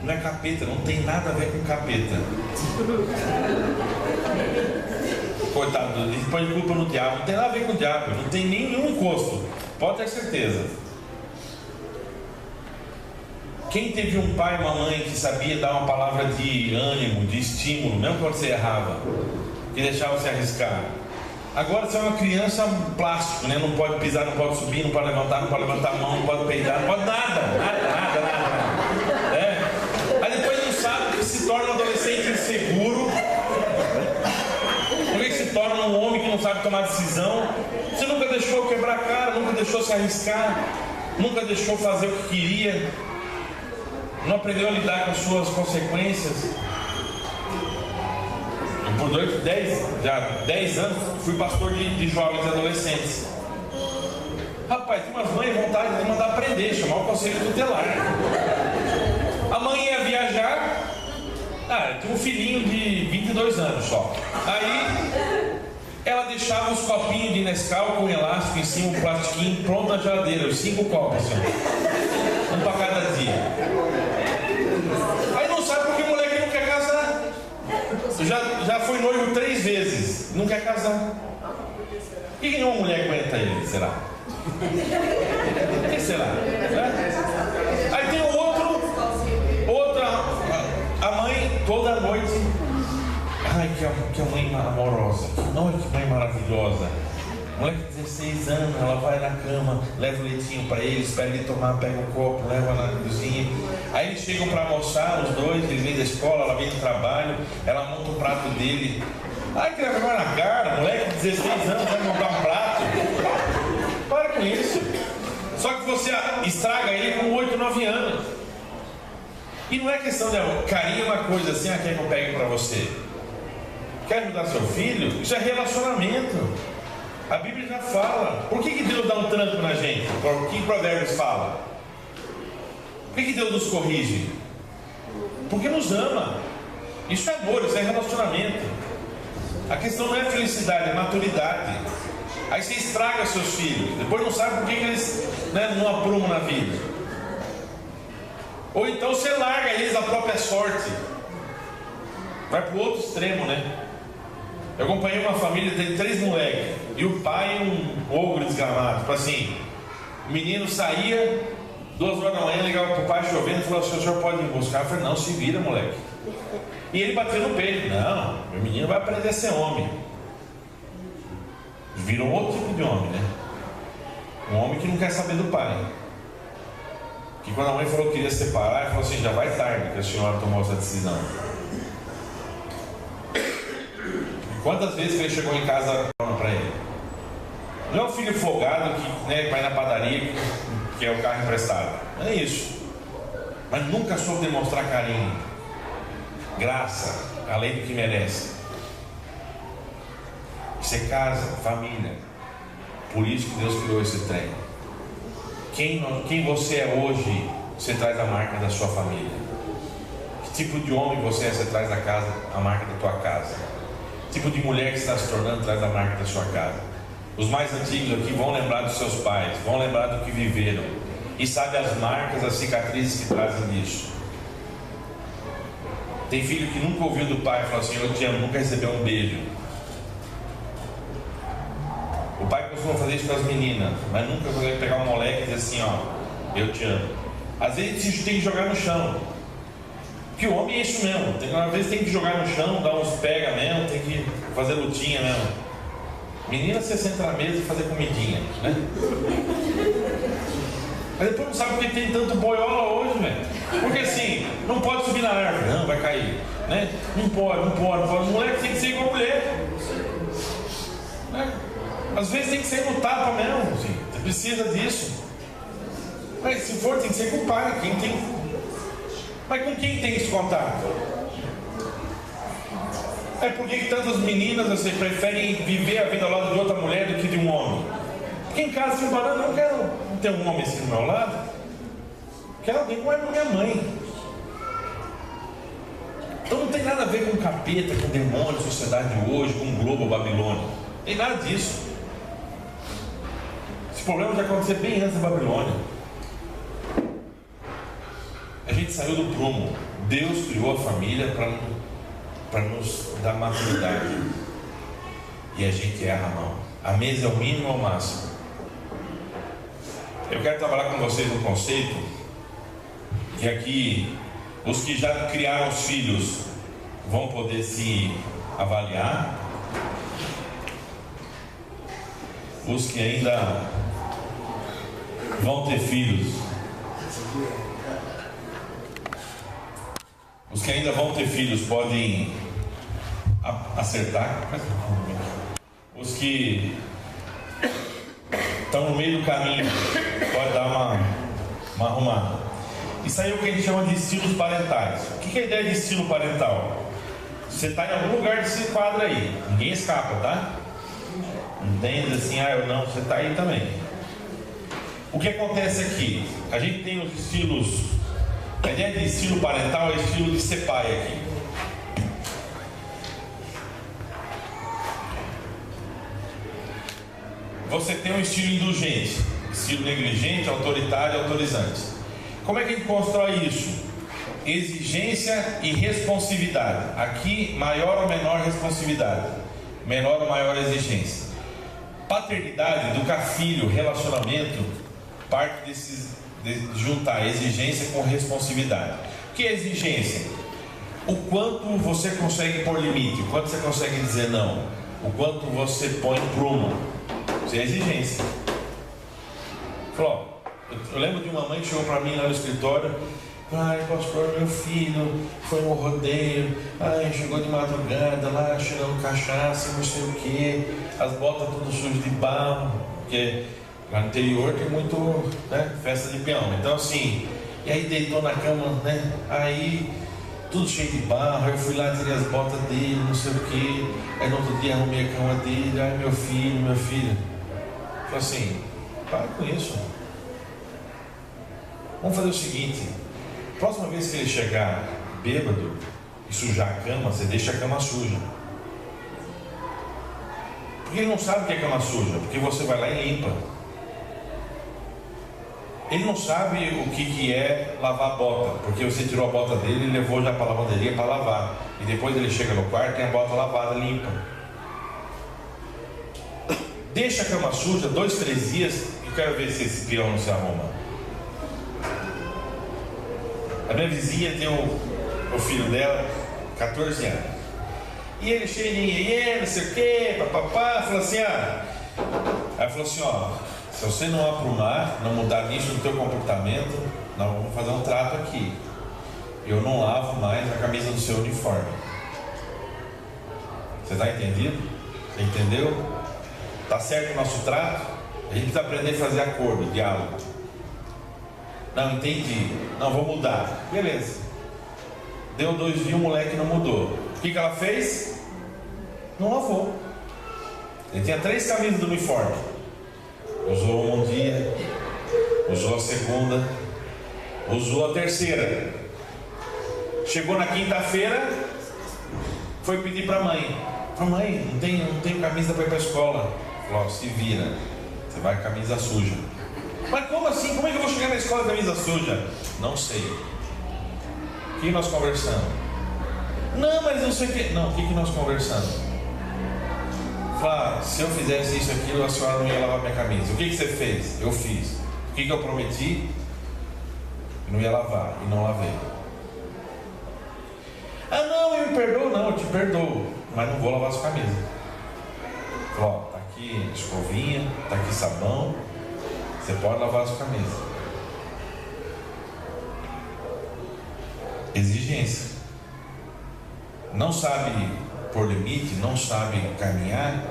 Não é capeta, não tem nada a ver com capeta. Coitado, ele põe culpa no diabo, não tem nada a ver com o diabo, não tem nenhum encosto, pode ter certeza. Quem teve um pai e uma mãe que sabia dar uma palavra de ânimo, de estímulo, mesmo quando você errava, que deixava você arriscar? Agora você é uma criança plástico, né? Não pode pisar, não pode subir, não pode levantar a mão, não pode peidar, não pode nada. Aí depois não sabe que se torna um adolescente inseguro, porque se torna um homem que não sabe tomar decisão. Você nunca deixou quebrar a cara, nunca deixou se arriscar, nunca deixou fazer o que queria, não aprendeu a lidar com as suas consequências. Por 10 anos fui pastor de jovens e adolescentes. Rapaz, tinha umas mães vontade de mandar prender, chamar o conselho tutelar. A mãe ia viajar, tinha um filhinho de 22 anos só. Aí ela deixava os copinhos de Nescau com elástico em cima, um plastiquinho pronto na geladeira, os 5 copos assim, um para cada dia. Aí não sabe porque o moleque não quer casar. Já foi noivo 3 vezes, não quer casar. Por que nenhuma mulher aguenta ele, será? Por que será? Aí tem outra, a mãe toda noite. Ai, que mãe amorosa, que mãe maravilhosa. Moleque de 16 anos, ela vai na cama, leva o leitinho para ele, espera ele tomar, pega o copo, leva na cozinha. Aí eles chegam para almoçar, os dois, ele vem da escola, ela vem do trabalho, ela monta o prato dele. Ai, que vergonha na cara, moleque de 16 anos vai montar um prato. Para com isso. Só que você estraga ele com 8, 9 anos. E não é questão de carinho, é uma coisa assim, quer que eu pegue para você? Quer ajudar seu filho? Isso é relacionamento. A Bíblia já fala. Por que Deus dá um tranco na gente? Por que Provérbios fala? Por que Deus nos corrige? Porque nos ama. Isso é amor, isso é relacionamento. A questão não é felicidade, é maturidade. Aí você estraga seus filhos, depois não sabe por que eles não aprumam na vida. Ou então você larga eles à própria sorte. Vai para o outro extremo, né? Eu acompanhei uma família, tem 3 moleques, e o pai um ogro desgramado. Tipo assim, o menino saía 2 horas da manhã, ligava pro pai chovendo e falou assim: o senhor pode me buscar? Eu falei: não, se vira, moleque. E ele bateu no peito: não, meu menino vai aprender a ser homem. Virou outro tipo de homem, né? Um homem que não quer saber do pai. Que quando a mãe falou que queria se separar, ele falou assim: já vai tarde que a senhora tomou essa decisão. Quantas vezes que ele chegou em casa para ele? Não é um filho folgado que vai na padaria, que é o carro emprestado. Não é isso. Mas nunca soube demonstrar carinho, graça, além do que merece. Você casa, família. Por isso que Deus criou esse trem. Quem você é hoje, você traz a marca da sua família. Que tipo de homem você é, você traz a marca da tua casa. Tipo de mulher que está se tornando, traz a marca da sua casa. Os mais antigos aqui vão lembrar dos seus pais, vão lembrar do que viveram e sabem as marcas, as cicatrizes que trazem disso. Tem filho que nunca ouviu do pai e falou assim: eu te amo, nunca recebeu um beijo. O pai costuma fazer isso com as meninas, mas nunca vai pegar um moleque e dizer assim: ó, eu te amo. Às vezes tem que jogar no chão. Porque o homem é isso mesmo. Às vezes tem que jogar no chão, dar uns pega mesmo, tem que fazer lutinha mesmo. Menina, você senta na mesa e fazer comidinha, né? Mas depois não sabe porque tem tanto boiola hoje, velho. Porque assim, não pode subir na árvore, não, vai cair, né? Não pode. O moleque tem que ser igual a mulher. Às vezes tem que ser no tapa mesmo, assim. Você precisa disso. Mas se for, tem que ser com o pai. Mas com quem tem esse contato? Por que tantas meninas assim, preferem viver a vida ao lado de outra mulher do que de um homem? Porque em casa se embora, eu não quero ter um homem assim do meu lado. Quero alguém como é minha mãe. Então não tem nada a ver com capeta, com demônio, sociedade de hoje, com globo Babilônia. Não tem nada disso. Esse problema já aconteceu bem antes da Babilônia. A gente saiu do prumo. Deus criou a família para nos dar maturidade. E a gente erra a mão. A mesa é o mínimo ou o máximo. Eu quero trabalhar com vocês um conceito que aqui os que já criaram os filhos vão poder se avaliar. Os que ainda vão ter filhos, os que ainda vão ter filhos podem acertar. Os que estão no meio do caminho pode dar uma arrumada. Isso aí é o que a gente chama de estilos parentais. O que é a ideia de estilo parental? Você está em algum lugar desse quadro aí, ninguém escapa, tá? Não tem assim, eu não, você está aí também. O que acontece aqui? A gente tem os estilos. A ideia de estilo parental é o estilo de ser pai aqui. Você tem um estilo indulgente, estilo negligente, autoritário e autorizante. Como é que a gente constrói isso? Exigência e responsividade. Aqui, maior ou menor responsividade, menor ou maior exigência. Paternidade, educar filho, relacionamento, parte de juntar exigência com responsividade. O que é exigência? O quanto você consegue pôr limite, o quanto você consegue dizer não, o quanto você põe prumo. Isso é exigência. Falou, eu lembro de uma mãe que chegou para mim lá no escritório. Pastor, meu filho foi um rodeio, chegou de madrugada lá, cheirando cachaça, não sei o que, as botas tudo sujas de barro, porque lá no interior tem muito, festa de peão. Então assim, e aí deitou na cama, aí tudo cheio de barro, eu fui lá, tirei as botas dele, não sei o que, aí no outro dia arrumei a cama dele, meu filho. Falei assim, para com isso. Vamos fazer o seguinte, próxima vez que ele chegar bêbado e sujar a cama, você deixa a cama suja. Porque ele não sabe o que é cama suja, porque você vai lá e limpa. Ele não sabe o que é lavar a bota, porque você tirou a bota dele e levou já para a lavanderia para lavar. E depois ele chega no quarto e tem a bota lavada, limpa. Deixa a cama suja 2, 3 dias e quero ver se esse peão não se arruma. A minha vizinha tem o filho dela, 14 anos. E ele cheio de não sei o que, papapá, falou assim, aí falou assim, se você não aprumar, não mudar nisso no teu comportamento, nós vamos fazer um trato aqui. Eu não lavo mais a camisa do seu uniforme. Você está entendido? Você entendeu? Tá certo o nosso trato? A gente precisa aprender a fazer acordo, diálogo. Não, entendi. Não, vou mudar. Beleza. Deu 2 dias, o moleque não mudou. O que ela fez? Não lavou. Ele tinha 3 camisas do uniforme. Usou uma um dia, usou a segunda, usou a terceira. Chegou na quinta-feira, foi pedir para a mãe. Falou, mãe, não tenho camisa para ir para a escola. Falou, se vira. Você vai com camisa suja. Mas como assim? Como é que eu vou chegar na escola com camisa suja? Não sei. O que nós conversamos? Não, mas não sei o que. Não, o que nós conversamos? Falei, se eu fizesse isso, aquilo, a senhora não ia lavar minha camisa. O que você fez? Eu fiz. O que eu prometi? Não ia lavar. E não lavei. Não, eu me perdoo. Não, eu te perdoo. Mas não vou lavar sua camisa. Falei, tá aqui escovinha, tá aqui sabão. Você pode lavar a sua camisa. Exigência. Não sabe pôr limite, não sabe caminhar,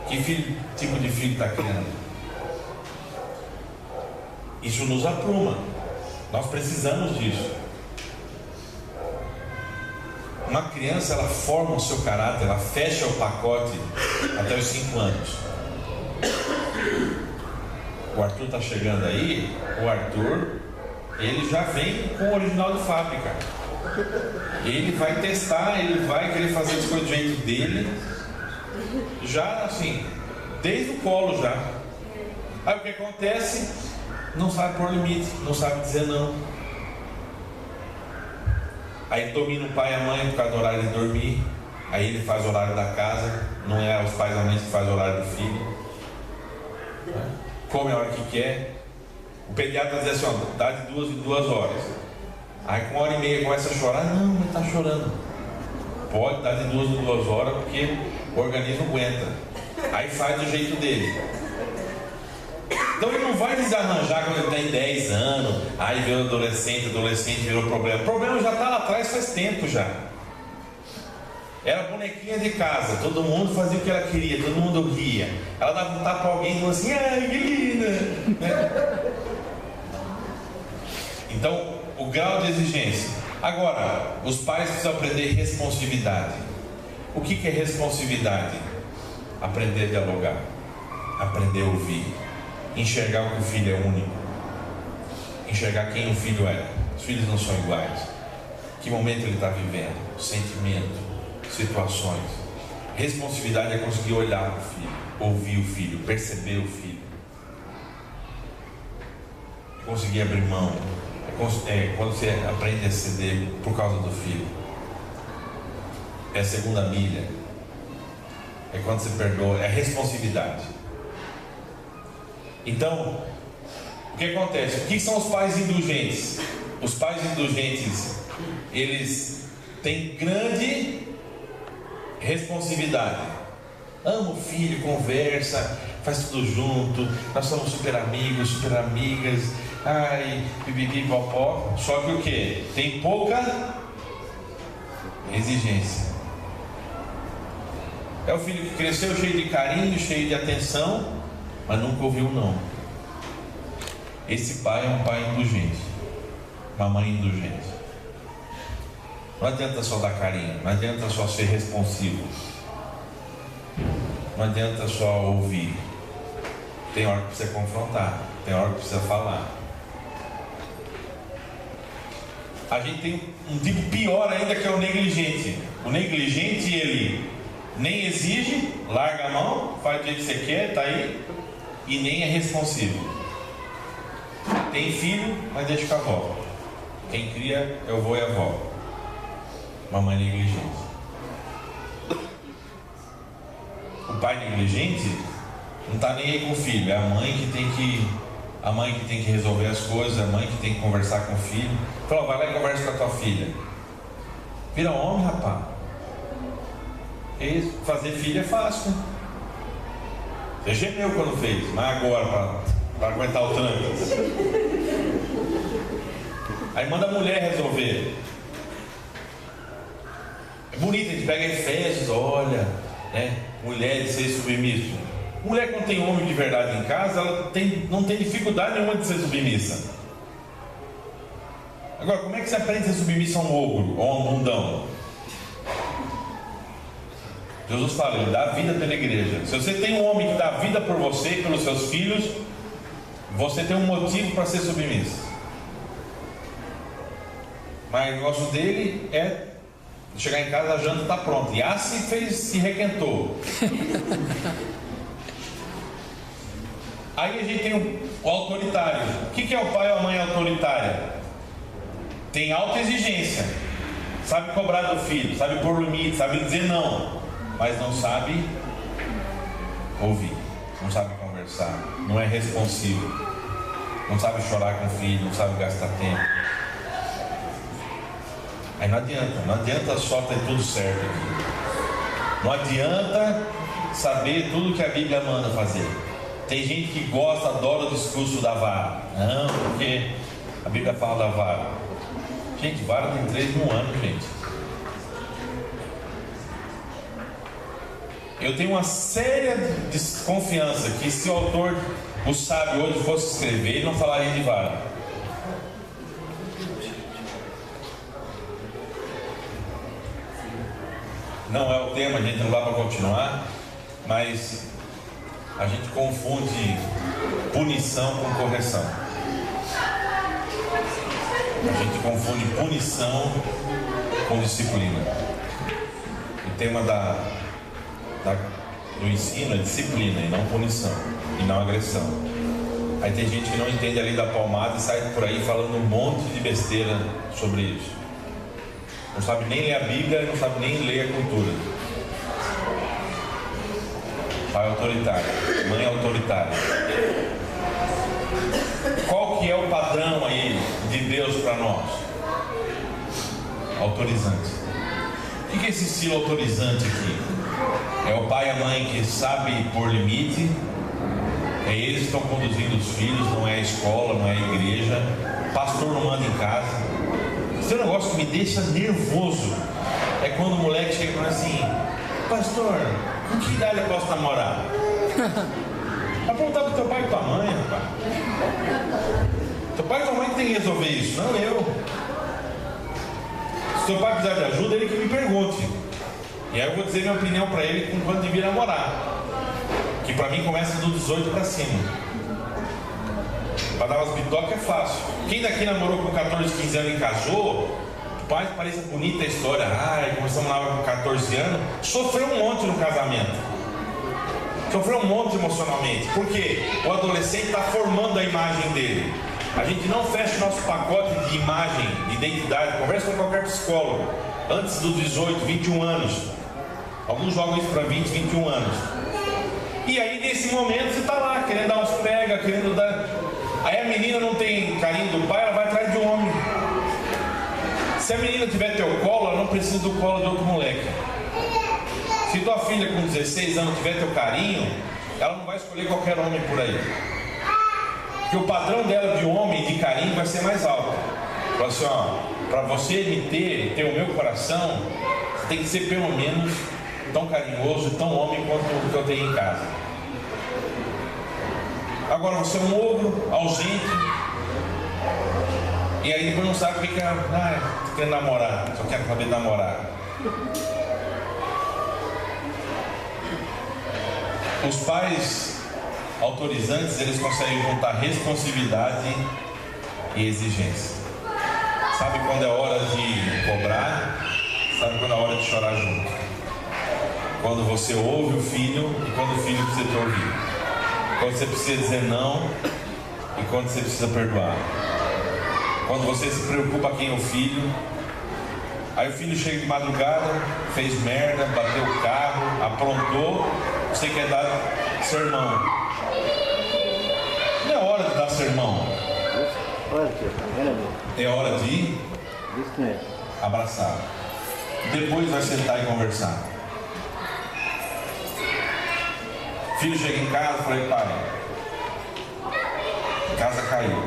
tipo de filho está criando? Isso nos apruma. Nós precisamos disso. Uma criança, ela forma o seu caráter, ela fecha o pacote até os 5 anos. O Arthur está chegando aí. O Arthur, ele já vem com o original de fábrica. Ele vai testar, ele vai querer fazer as coisas do jeito dele, já assim, desde o colo já. Aí o que acontece? Não sabe pôr limite, não sabe dizer não. Aí domina o pai e a mãe por causa do horário de dormir. Aí ele faz o horário da casa, não é os pais e a mãe que faz o horário do filho. Come a hora que quer. O pediatra diz assim, ó, dá de 2 em 2 horas. Aí com 1h30 começa a chorar. Não, mas está chorando. Pode dar de 2 em 2 horas porque o organismo aguenta. Aí faz do jeito dele. Então ele não vai desarranjar quando ele tem 10 anos. Aí veio adolescente virou problema. O problema já está lá atrás faz tempo já. Era bonequinha de casa, todo mundo fazia o que ela queria, todo mundo ria. Ela dava um tapa para alguém e falava assim, ai que linda, né? Então, o grau de exigência. Agora, os pais precisam aprender responsividade. O que é responsividade? Aprender a dialogar, aprender a ouvir, enxergar que o filho é único, enxergar quem o filho é. Os filhos não são iguais. Que momento ele está vivendo, sentimento, situações. Responsividade é conseguir olhar para o filho, ouvir o filho, perceber o filho, conseguir abrir mão. Quando você aprende a ceder por causa do filho, é a segunda milha. É quando você perdoa, é responsividade. Então, o que acontece? O que são os pais indulgentes? Os pais indulgentes, eles têm grande responsividade. Ama o filho, conversa, faz tudo junto, nós somos super amigos, super amigas, ai, bibibi, popó. Só que o que? Tem pouca exigência. É o filho que cresceu cheio de carinho, cheio de atenção, mas nunca ouviu não. Esse pai é um pai indulgente, uma mãe indulgente. Não adianta só dar carinho, não adianta só ser responsivo, não adianta só ouvir. Tem hora que precisa confrontar, tem hora que precisa falar. A gente tem um tipo pior ainda, que é o negligente. O negligente, ele nem exige, larga a mão, faz o jeito que você quer, tá aí, e nem é responsivo. Tem filho, mas deixa com a avó. Quem cria é o avô e a avó. Mamãe negligente. O pai negligente não está nem aí com o filho, é a mãe que tem que resolver as coisas, a mãe que tem que conversar com o filho. Fala, vai lá e conversa com a tua filha. Vira homem, rapaz. É isso. Fazer filho é fácil, né? Você gemeu quando fez, mas agora para aguentar o trânsito. Aí manda a mulher resolver. É bonito, a gente pega Efésios, olha, né? Mulher de ser submisso. Mulher que não tem homem de verdade em casa, ela não tem dificuldade nenhuma de ser submissa. Agora, como é que você aprende a ser submissa a um ogro ou a um mundão? Jesus fala, ele dá vida pela igreja. Se você tem um homem que dá vida por você e pelos seus filhos, você tem um motivo para ser submissa. Mas o negócio dele é chegar em casa, a janta está pronta. E se requentou. Aí a gente tem o autoritário. O que é o pai ou a mãe autoritária? Tem alta exigência, sabe cobrar do filho, sabe pôr limite, sabe dizer não, mas não sabe ouvir, não sabe conversar, não é responsivo, não sabe chorar com o filho, não sabe gastar tempo. Aí não adianta só ter tudo certo aqui. Não adianta saber tudo que a Bíblia manda fazer. Tem gente que gosta, adora o discurso da vara. Não, porque a Bíblia fala da vara. Gente, vara tem 3 em um ano, gente. Eu tenho uma séria desconfiança que se o autor, o sábio, hoje fosse escrever, ele não falaria de vara. Não é o tema, a gente não dá para continuar, mas a gente confunde punição com correção. A gente confunde punição com disciplina. O tema do ensino é disciplina e não punição, e não agressão. Aí tem gente que não entende a lei da palmada e sai por aí falando um monte de besteira sobre isso. Não sabe nem ler a Bíblia, não sabe nem ler a cultura. Pai autoritário, mãe autoritária. Qual que é o padrão aí de Deus para nós? Autorizante. O que é esse estilo autorizante aqui? É o pai e a mãe que sabe pôr limite. É eles que estão conduzindo os filhos, não é a escola, não é a igreja. O pastor não manda em casa. Esse negócio que me deixa nervoso é quando o moleque chega e fala assim: pastor, com que idade eu posso namorar? Vai perguntar pro teu pai e tua mãe, rapaz. Teu pai e tua mãe que tem que resolver isso, não eu. Se teu pai precisar de ajuda, ele que me pergunte. E aí eu vou dizer minha opinião para ele com quando devia namorar. Que para mim começa do 18 para cima. Para dar umas bitocas é fácil. Quem daqui namorou com 14, 15 anos e casou, pai, parece bonita a história. Ai, começamos lá com 14 anos. Sofreu um monte no casamento. Sofreu um monte emocionalmente. Porque o adolescente está formando a imagem dele. A gente não fecha o nosso pacote de imagem, de identidade. Conversa com qualquer psicólogo. Antes dos 18, 21 anos. Alguns jogam isso para 20, 21 anos. E aí nesse momento você está lá, querendo dar uns pega, querendo dar... Aí a menina não tem carinho do pai, ela vai atrás de um homem. Se a menina tiver teu colo, ela não precisa do colo de outro moleque. Se tua filha com 16 anos tiver teu carinho, ela não vai escolher qualquer homem por aí. Porque o padrão dela de homem, de carinho, vai ser mais alto. Fala assim, ó, para você me ter o meu coração, você tem que ser pelo menos tão carinhoso, tão homem quanto o que eu tenho em casa. Agora você é um ogro, ausente, e aí depois não sabe o que é. Tô querendo namorar, só quero saber namorar. Os pais autorizantes, eles conseguem juntar responsividade e exigência. Sabe quando é hora de cobrar, sabe quando é hora de chorar junto. Quando você ouve o filho e quando o filho precisa te ouvir. Quando você precisa dizer não e quando você precisa perdoar. Quando você se preocupa quem é o filho. Aí o filho chega de madrugada, fez merda, bateu o carro, aprontou. Você quer dar sermão. Não é hora de dar sermão. É hora de abraçar. Depois vai sentar e conversar. Filho chega em casa e falei, pai, a casa caiu,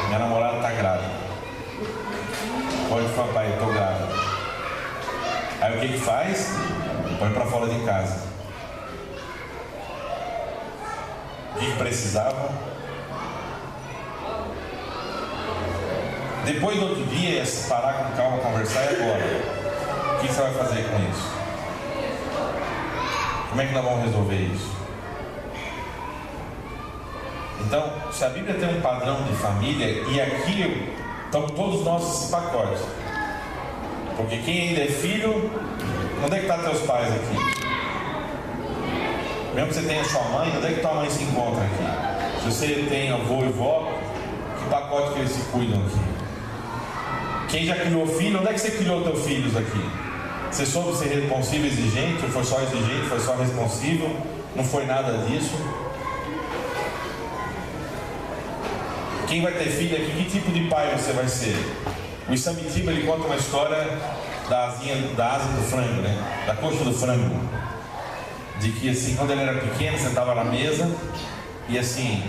minha namorada está grávida. Pode falar, pai, eu estou grávida. Aí o que faz? Põe para fora de casa. O que precisava? Depois do outro dia, ia se parar com calma, conversar e agora? O que você vai fazer com isso? Como é que nós vamos resolver isso? Então, se a Bíblia tem um padrão de família, e aqui estão todos nós nesse pacote. Porque quem ainda é filho, onde é que estão teus pais aqui? Mesmo que você tenha sua mãe, onde é que tua mãe se encontra aqui? Se você tem avô e vó, que pacote que eles se cuidam aqui? Quem já criou filho, onde é que você criou teus filhos aqui? Você soube ser responsivo e exigente? Ou foi só exigente, foi só responsivo? Não foi nada disso? Quem vai ter filho aqui, que tipo de pai você vai ser? O Isamitiba, ele conta uma história da asa do frango, né? Da coxa do frango. De que assim, quando ele era pequeno, sentava na mesa e assim,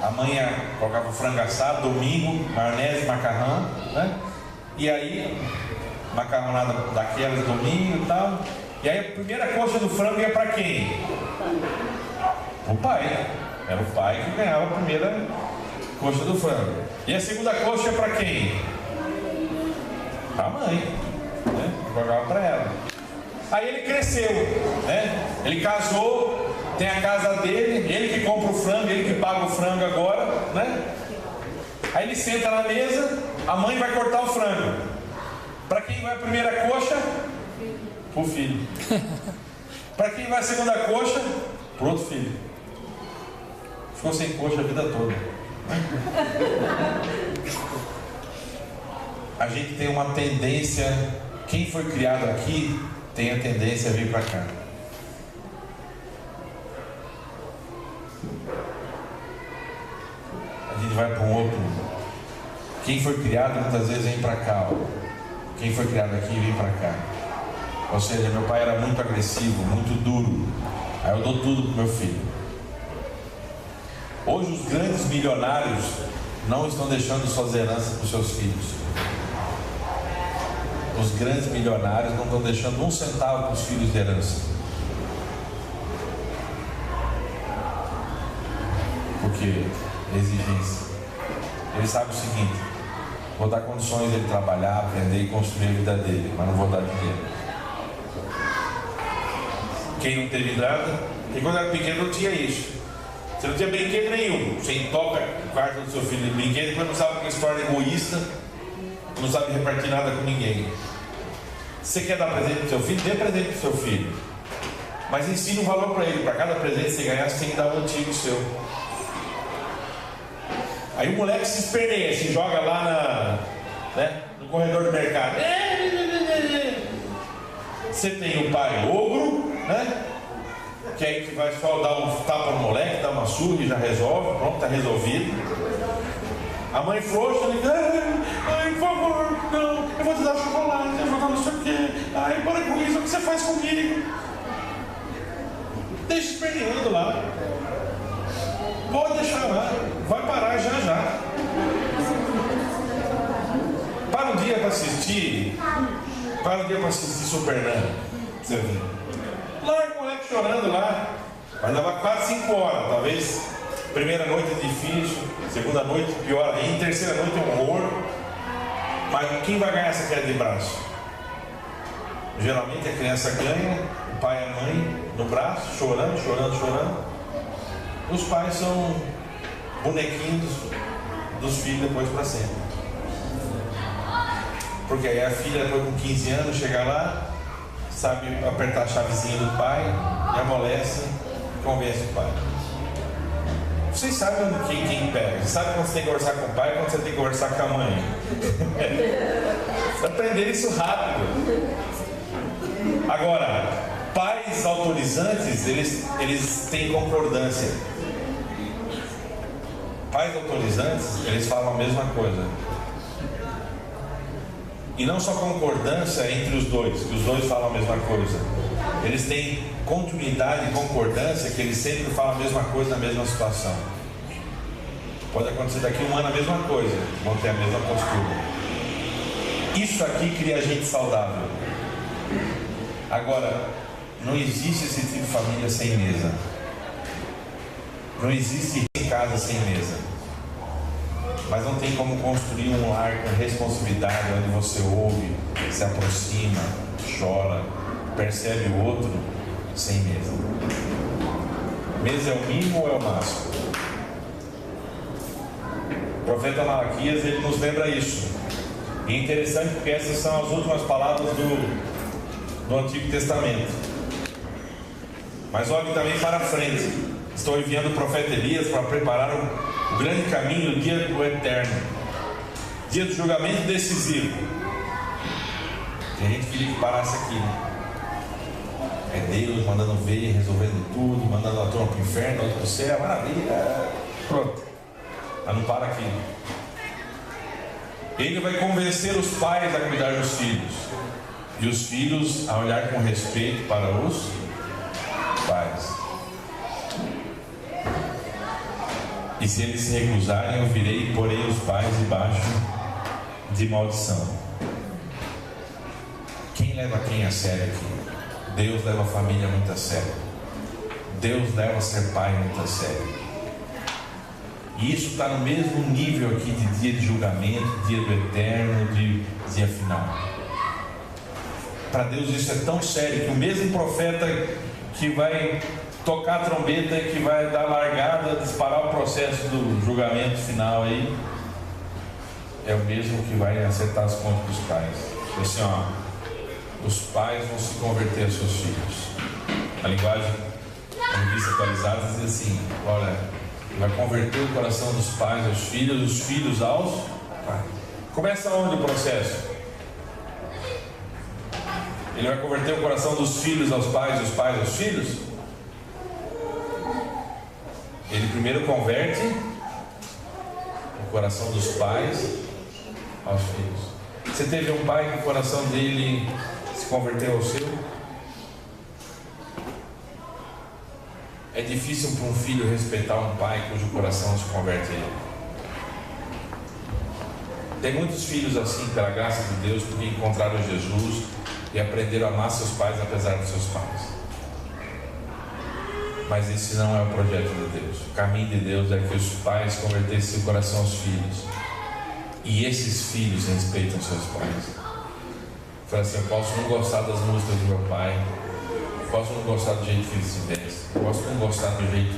a mãe colocava o frango assado, domingo, maionese, macarrão, né? E aí, macarronada daquelas domingo e tal. E aí a primeira coxa do frango ia para quem? O pai. Era o pai que ganhava a primeira coxa do frango. E a segunda coxa para quem? A mãe, né? Jogava para ela. Aí ele cresceu, né? Ele casou, tem a casa dele, ele que compra o frango, ele que paga o frango agora, né? Aí ele senta na mesa, a mãe vai cortar o frango. Para quem vai a primeira coxa? Para o filho. Para quem vai a segunda coxa? Para o outro filho. Ficou sem coxa a vida toda. A gente tem uma tendência, quem foi criado aqui tem a tendência a vir para cá. A gente vai para um outro. Quem foi criado muitas vezes vem para cá. Quem foi criado aqui vem para cá. Ou seja, meu pai era muito agressivo, muito duro. Aí eu dou tudo para meu filho. Hoje os grandes milionários não estão deixando suas heranças para os seus filhos. Os grandes milionários não estão deixando um centavo para os filhos de herança. Porque exigência. Ele sabe o seguinte: vou dar condições dele trabalhar, aprender e construir a vida dele, mas não vou dar dinheiro. Quem não teve nada, e quando era pequeno não tinha isso. Você não tinha brinquedo nenhum. Você toca o quarto do seu filho de brinquedo, mas não sabe que se torna egoísta, não sabe repartir nada com ninguém. Você quer dar presente para o seu filho? Dê presente para o seu filho. Mas ensina um valor para ele. Para cada presente que você ganhar, você tem que dar um antigo seu. Aí o moleque se esperneia, se joga lá no corredor do mercado. Você tem o pai ogro, né? Que é aí que vai só dar um tapa no moleque, dar uma surra e já resolve, pronto, está resolvido. A mãe frouxa, diz: ai, por favor, não, eu vou te dar chocolate, eu vou dar não sei o quê. Ai, para com isso, o que você faz comigo? Deixa esperneando lá. Pode deixar lá, vai parar já já. Para um dia para assistir Super Nano. Você vê. Larga o moleque chorando lá. Vai levar 4, 5 horas, talvez. Primeira noite é difícil, segunda noite pior ainda, terceira noite é um horror. Mas quem vai ganhar essa queda de braço? Geralmente a criança ganha, o pai e a mãe no braço, chorando. Os pais são bonequinhos dos filhos depois para sempre. Porque aí a filha depois com 15 anos chega lá, sabe apertar a chavezinha do pai, e amolece e convence o pai. Vocês sabem quem pega? Você sabe quando você tem que conversar com o pai e quando você tem que conversar com a mãe. Você aprender isso rápido. Agora, pais autorizantes, eles têm concordância. Pais autorizantes, eles falam a mesma coisa. E não só concordância entre os dois, que os dois falam a mesma coisa. Eles têm continuidade e concordância, que eles sempre falam a mesma coisa na mesma situação. Pode acontecer daqui a um ano a mesma coisa, vão ter a mesma postura. Isso aqui cria gente saudável. Agora, não existe esse tipo de família sem mesa. Não existe casa sem mesa. Mas não tem como construir um lar com responsabilidade, onde você ouve, se aproxima, chora, percebe o outro, sem mesa. Mesa é o mínimo ou é o máximo? O profeta Malaquias, ele nos lembra isso. E é interessante porque essas são as últimas palavras do Antigo Testamento. Mas olhe também para frente. Estou enviando o profeta Elias para preparar o grande caminho do dia do eterno, dia do julgamento decisivo. E a gente queria que parasse aqui, né? É Deus mandando ver, resolvendo tudo, mandando a turma para o inferno, outra para o céu, maravilha, pronto. Mas não para aqui. Ele vai convencer os pais a cuidar dos filhos, e os filhos a olhar com respeito para os pais. E se eles se recusarem, eu virei e porei os pais debaixo de maldição. Quem leva quem a sério aqui? Deus leva a família muito a sério. Deus leva ser pai muito a sério. E isso está no mesmo nível aqui de dia de julgamento, dia do eterno, de dia final. Para Deus isso é tão sério que o mesmo profeta que vai tocar a trombeta, que vai dar largada, disparar o processo do julgamento final aí, é o mesmo que vai acertar as contas dos pais. Assim, ó, os pais vão se converter aos seus filhos. A linguagem, a revista atualizada, diz assim: olha, vai converter o coração dos pais aos filhos, os filhos aos pais. Começa onde o processo? Ele vai converter o coração dos filhos aos pais, dos pais aos filhos? Ele primeiro converte o coração dos pais aos filhos. Você teve um pai que o coração dele se converteu ao seu? É difícil para um filho respeitar um pai cujo coração se converte a ele. Tem muitos filhos assim, pela graça de Deus, porque encontraram Jesus e aprenderam a amar seus pais apesar dos seus pais. Mas esse não é o projeto de Deus. O caminho de Deus é que os pais convertessem o coração aos filhos. E esses filhos respeitam seus pais. Fala assim: eu posso não gostar das músicas do meu pai, eu posso não gostar do jeito que ele se veste, eu posso não gostar do jeito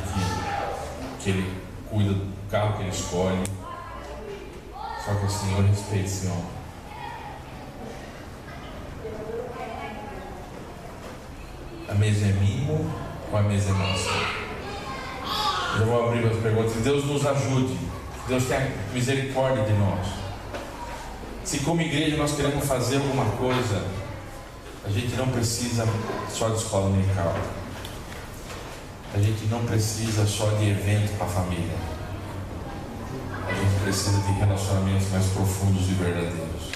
que ele cuida do carro que ele escolhe. Só que o Senhor respeita esse homem. A mesa é mínimo ou a mesa é nossa? Eu vou abrir as perguntas. Que Deus nos ajude. Deus tenha misericórdia de nós. Se como igreja nós queremos fazer alguma coisa, a gente não precisa só de escola dominical. A gente não precisa só de evento para a família. A gente precisa de relacionamentos mais profundos e verdadeiros.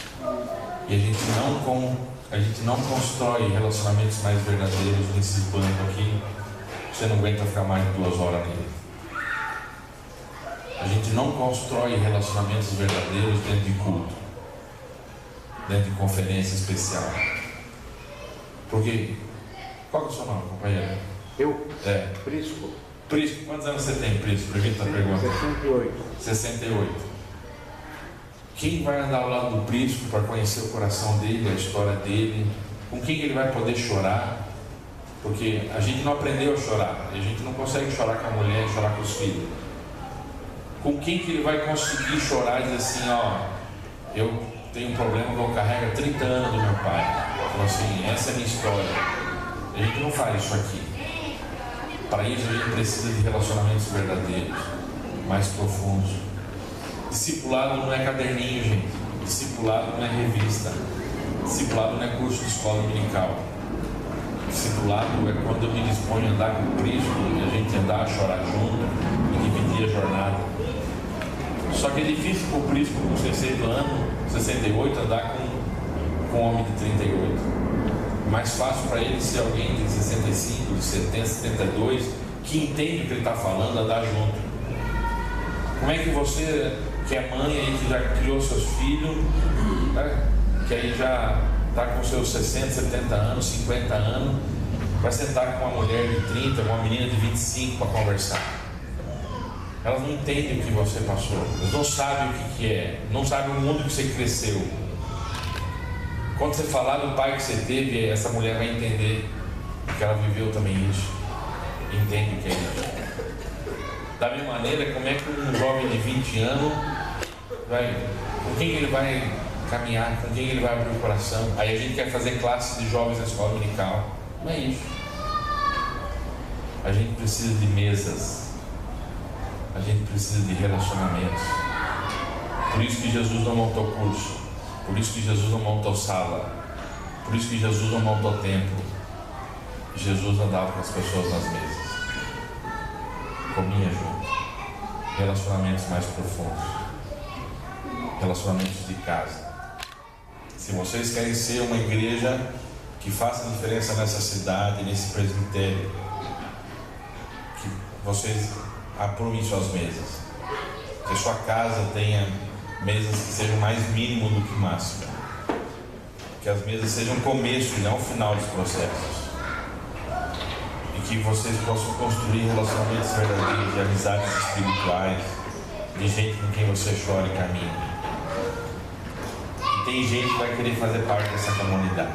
E a gente não constrói relacionamentos mais verdadeiros nesses bancos aqui. Você não aguenta ficar mais de 2 horas nele. A gente não constrói relacionamentos verdadeiros dentro de culto, dentro de conferência especial. Porque, qual que é o seu nome, companheiro? Eu? É. Prisco. Prisco, quantos anos você tem, Prisco? Permita a pergunta. 68. 68. Quem vai andar ao lado do Prisco para conhecer o coração dele, a história dele? Com quem ele vai poder chorar? Porque a gente não aprendeu a chorar. A gente não consegue chorar com a mulher, chorar com os filhos. Com quem que ele vai conseguir chorar e dizer assim: ó, eu tenho um problema que eu carrego há 30 anos do meu pai. Então assim, essa é a minha história. A gente não faz isso aqui. Para isso a gente precisa de relacionamentos verdadeiros, mais profundos. Discipulado não é caderninho, gente. Discipulado não é revista. Discipulado não é curso de escola dominical. Discipulado é quando eu me disponho a andar com Cristo e a gente andar a chorar junto e dividir a jornada. Só que é difícil para o Prisco com 60 anos, 68, andar com um homem de 38. Mais fácil para ele ser alguém de 65, de 70, 72, que entende o que ele está falando, andar junto. Como é que você, que é mãe aí, que já criou seus filhos, né, que aí já está com seus 60, 70 anos, 50 anos, vai sentar com uma mulher de 30, com uma menina de 25 para conversar? Elas não entendem o que você passou, elas não sabem o que é, não sabem o mundo que você cresceu. Quando você falar do pai que você teve, essa mulher vai entender que ela viveu também isso, entende o que é isso. Da mesma maneira, como é que um jovem de 20 anos com quem ele vai caminhar, com quem ele vai abrir o coração? Aí a gente quer fazer classe de jovens na escola dominical. Não é isso. A gente precisa de mesas. A gente precisa de relacionamentos. Por isso que Jesus não montou curso. Por isso que Jesus não montou sala. Por isso que Jesus não montou templo. Jesus andava com as pessoas nas mesas. Comia junto. Relacionamentos mais profundos. Relacionamentos de casa. Se vocês querem ser uma igreja que faça diferença nessa cidade, nesse presbitério, que vocês aprumem suas mesas, que a sua casa tenha mesas que sejam mais mínimo do que máximo, que as mesas sejam começo e não final dos processos. que vocês possam construir relacionamentos verdadeiros, de amizades espirituais, de gente com quem você chora e caminha. E tem gente que vai querer fazer parte dessa comunidade.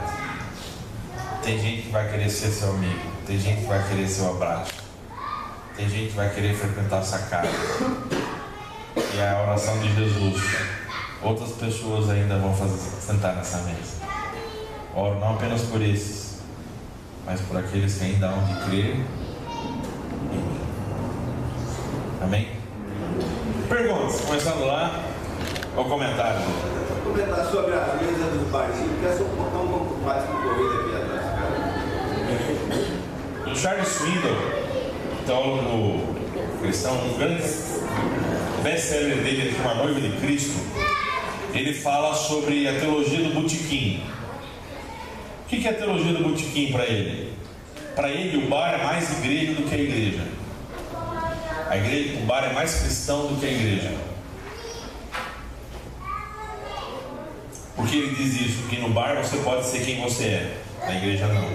Tem gente que vai querer ser seu amigo. Tem gente que vai querer seu abraço. Tem gente que vai querer frequentar essa casa. E é a oração de Jesus. Outras pessoas ainda vão sentar nessa mesa. Oro não apenas por esses, mas por aqueles que ainda hão de crer em mim. Amém? Perguntas, começando lá, ou comentário? Vou comentar sobre a mesa dos barzinhos, porque é só um pouco mais que corrida aqui atrás, cara. O Charles Swindoll, teólogo cristão, um grande best-seller dele, Uma Noiva de Cristo, ele fala sobre a teologia do botequim. O que é a teologia do botequim para ele? Para ele, o bar é mais igreja do que a igreja. O bar é mais cristão do que a igreja. Por que ele diz isso? Porque no bar você pode ser quem você é, na igreja não.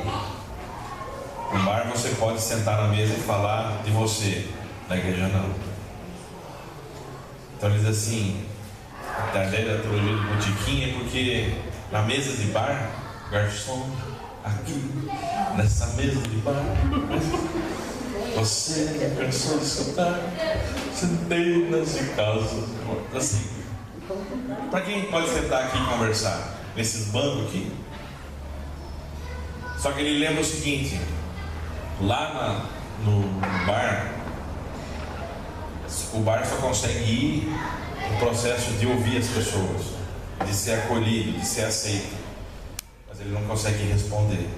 No bar você pode sentar na mesa e falar de você, na igreja não. Então ele diz assim, a ideia da teologia do botequim é porque na mesa de bar, garçom, aqui, nessa mesa de bar, você cansou de sentar, centenas de casas, assim. Para quem pode sentar aqui e conversar? Nesses bancos aqui. Só que ele lembra o seguinte, lá no bar, o bar só consegue ir no processo de ouvir as pessoas, de ser acolhido, de ser aceito, mas ele não consegue responder.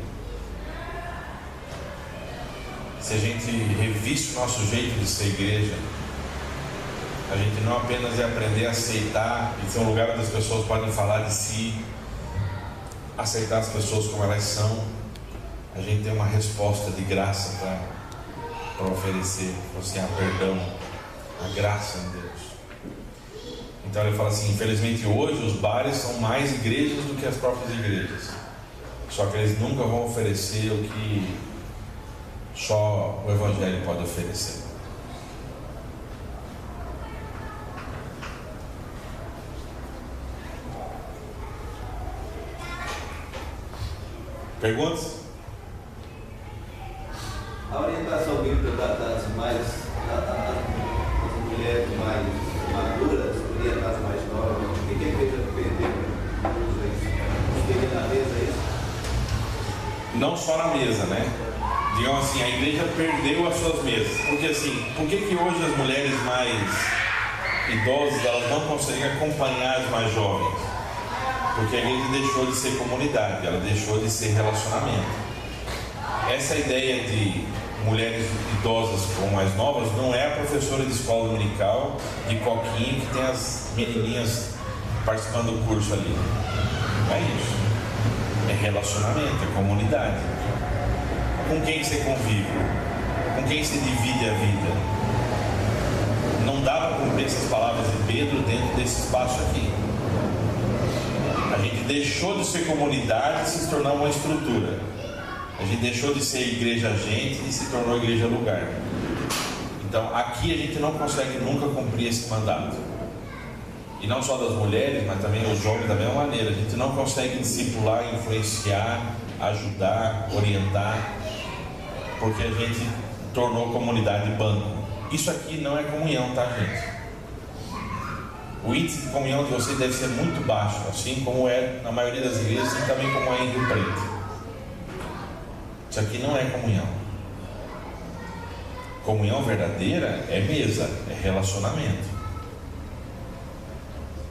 Se a gente revisse o nosso jeito de ser igreja, a gente não apenas ia aprender a aceitar e ser um lugar onde as pessoas podem falar de si, aceitar as pessoas como elas são, a gente tem uma resposta de graça para oferecer, assim, a perdão, a graça em Deus. Então ele fala assim, infelizmente hoje os bares são mais igrejas do que as próprias igrejas, só que eles nunca vão oferecer o que só o Evangelho pode oferecer. Perguntas? A orientação bíblica das mulheres mais maduras, orientar as mais novas, o que é que veja perder? Fica na mesa isso? Não só na mesa, né? Digamos assim, a igreja perdeu as suas mesas. Porque assim, por que hoje as mulheres mais idosas elas não conseguem acompanhar as mais jovens? Porque a igreja deixou de ser comunidade, ela deixou de ser relacionamento. Essa ideia de mulheres idosas com mais novas não é a professora de escola dominical de coquinho que tem as menininhas participando do curso ali. Não é isso. É relacionamento, é comunidade. Com quem você convive? Com quem você divide a vida? Não dá para cumprir essas palavras de Pedro dentro desse espaço aqui. A gente deixou de ser comunidade e se tornou uma estrutura. A gente deixou de ser igreja gente e se tornou igreja lugar. Então aqui a gente não consegue nunca cumprir esse mandato. E não só das mulheres, mas também os homens da mesma maneira. A gente não consegue discipular, influenciar, ajudar, orientar, porque a gente tornou comunidade banco. Isso aqui não é comunhão, tá, gente? O índice de comunhão de vocês deve ser muito baixo, assim como é na maioria das igrejas e também como é em Rio Preto. Isso aqui não é comunhão. Comunhão verdadeira é mesa, é relacionamento.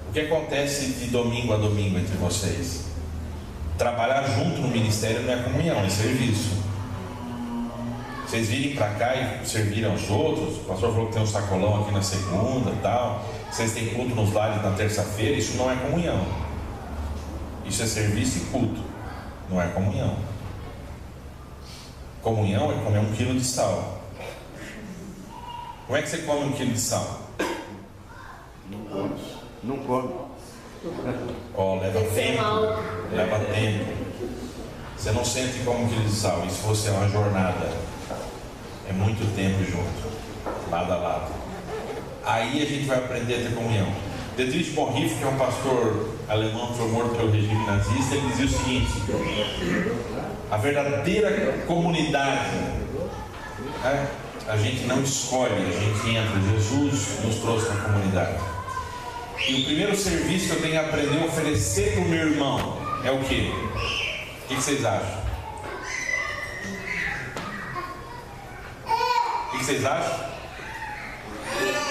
O que acontece de domingo a domingo entre vocês? Trabalhar junto no ministério não é comunhão, é serviço. Vocês virem para cá e servir aos outros. O pastor falou que tem um sacolão aqui na segunda e tal. Vocês têm culto nos lares na terça-feira. Isso não é comunhão. Isso é serviço e culto. Não é comunhão. Comunhão é comer 1 quilo de sal. Como é que você come 1 quilo de sal? Não come. Ó, leva tempo. Leva tempo. Você não sente como 1 quilo de sal. Isso fosse uma jornada. É muito tempo junto, lado a lado. Aí a gente vai aprender a ter comunhão. Dietrich Bonhoeffer, que é um pastor alemão que foi morto pelo regime nazista, ele dizia o seguinte: a verdadeira comunidade, a gente não escolhe, a gente entra. Jesus nos trouxe para a comunidade. E o primeiro serviço que eu tenho que aprender a oferecer para o meu irmão é o quê? O que vocês acham? O que vocês acham?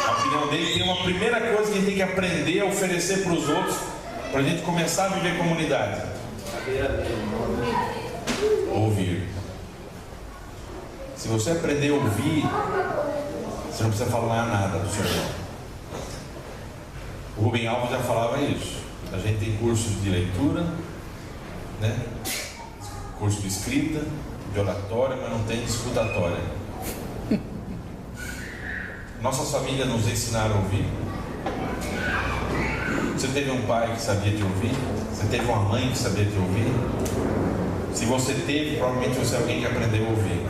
A opinião dele tem uma primeira coisa que a gente tem que aprender a oferecer para os outros, para a gente começar a viver comunidade. Ouvir. Se você aprender a ouvir, você não precisa falar nada do seu irmão. O Rubem Alves já falava isso. A gente tem curso de leitura, né? Curso de escrita, de oratória, mas não tem de escutatória. Nossas famílias nos ensinaram a ouvir. Você teve um pai que sabia te ouvir? Você teve uma mãe que sabia te ouvir? Se você teve, provavelmente você é alguém que aprendeu a ouvir.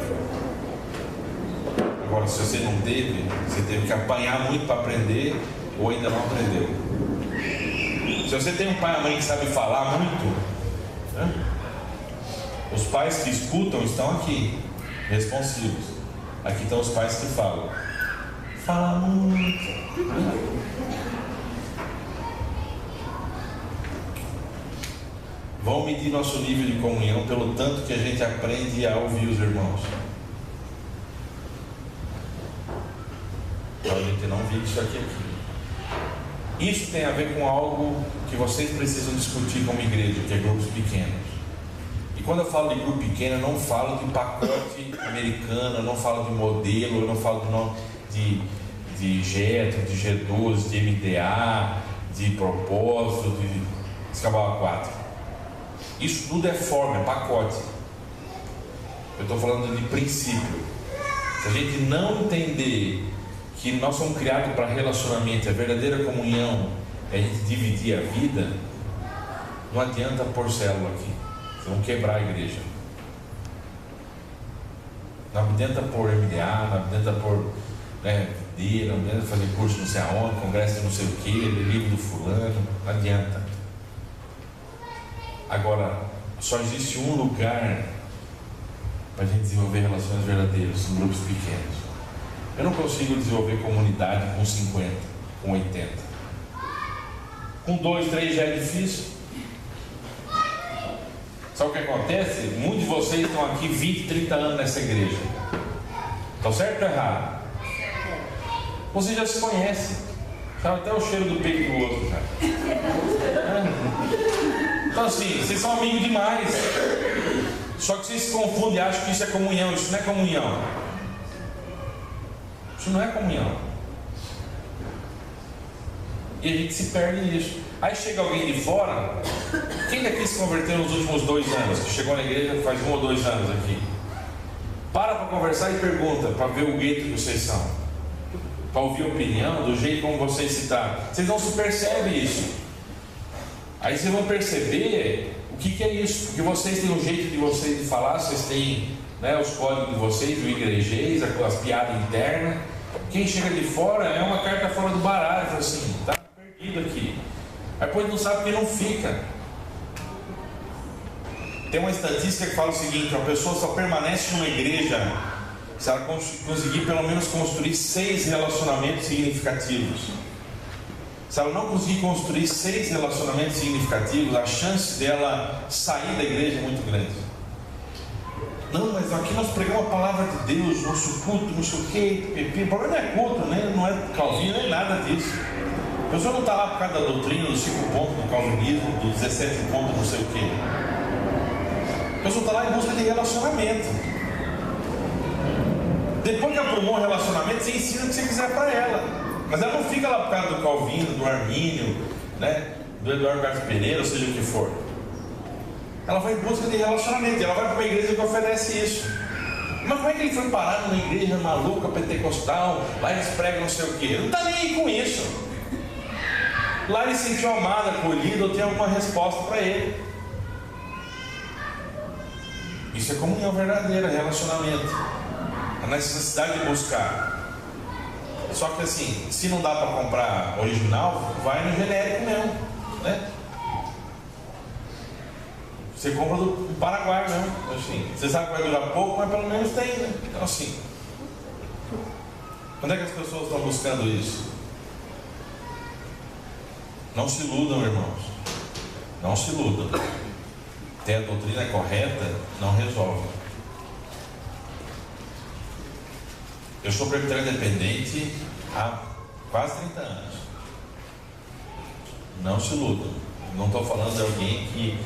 Agora, se você não teve, você teve que apanhar muito para aprender, ou ainda não aprendeu. Se você tem um pai e mãe que sabe falar muito, né? Os pais que escutam estão aqui, responsivos. Aqui estão os pais que falam. Fala muito. Vão medir nosso nível de comunhão pelo tanto que a gente aprende a ouvir os irmãos. Então a gente não vive isso aqui. Isso tem a ver com algo que vocês precisam discutir como igreja, que é grupos pequenos. E quando eu falo de grupo pequeno, eu não falo de pacote americano, eu não falo de modelo, eu não falo de nome de Getro, de G12, de MDA, de propósito, de Escabau 4. Isso tudo é forma, é pacote. Eu estou falando de princípio. Se a gente não entender que nós somos criados para relacionamento, a verdadeira comunhão é a gente dividir a vida, não adianta pôr célula aqui. Vocês vão quebrar a igreja. Não adianta pôr MDA, não adianta pôr videira, não adianta fazer curso não sei aonde, congresso de não sei o que, livro do fulano, não adianta. Agora, só existe um lugar para a gente desenvolver relações verdadeiras em grupos pequenos. Eu não consigo desenvolver comunidade com 50, com 80. Com 2, 3 já é difícil. Sabe o que acontece? Muitos de vocês estão aqui 20, 30 anos nessa igreja. Estão certo ou errado? Vocês já se conhecem. Sabe até o cheiro do peito do outro, cara. Então assim, vocês são amigos demais. Só que vocês se confundem e acham que isso é comunhão. Isso não é comunhão. Isso não é comunhão. E a gente se perde nisso. Aí chega alguém de fora. Quem daqui se converteu nos últimos 2 anos? Que chegou na igreja faz 1 ou 2 anos aqui. Para conversar e pergunta, para ver o gueto que vocês são, para ouvir a opinião, do jeito como vocês se tratam. Vocês não se percebem isso. Aí vocês vão perceber o que é isso. Porque vocês têm um jeito de vocês de falar, vocês têm, né, os códigos de vocês, o igrejês, as piadas internas. Quem chega de fora é uma carta fora do baralho, fala assim, tá perdido aqui. Aí depois não sabe porque não fica. Tem uma estatística que fala o seguinte: uma pessoa só permanece numa igreja se ela conseguir pelo menos construir 6 relacionamentos significativos. Se ela não conseguir construir 6 relacionamentos significativos, a chance dela sair da igreja é muito grande. Não, mas aqui nós pregamos a palavra de Deus, nosso culto, não sei o que. O problema não é culto, né? Não é Calvino, nem nada disso. A pessoa não está lá por causa da doutrina, dos 5 pontos do calvinismo, dos 17 pontos, não sei o que. A pessoa está lá em busca de relacionamento. Depois que aprumou o relacionamento, você ensina o que você quiser para ela. Mas ela não fica lá por causa do Calvino, do Armínio, né? Do Eduardo Carlos Pereira, ou seja o que for. Ela vai em busca de relacionamento. E ela vai para uma igreja que oferece isso. Mas como é que ele foi parar numa igreja maluca, pentecostal? Lá eles pregam não sei o quê. Ele não está nem aí com isso. Lá ele se sentiu amado, acolhido, ou tem alguma resposta para ele. Isso é comunhão verdadeira, relacionamento. a necessidade de buscar. Só que assim, se não dá para comprar original, vai no genérico mesmo, né? Você compra do Paraguai mesmo, assim. Você sabe que vai durar pouco, mas pelo menos tem, né? Então assim, quando é que as pessoas estão buscando isso? Não se iludam, irmãos. Não se iludam. Ter a doutrina correta não resolve. Eu sou presbiteriano independente há quase 30 anos. Não se iludam. Não estou falando de alguém que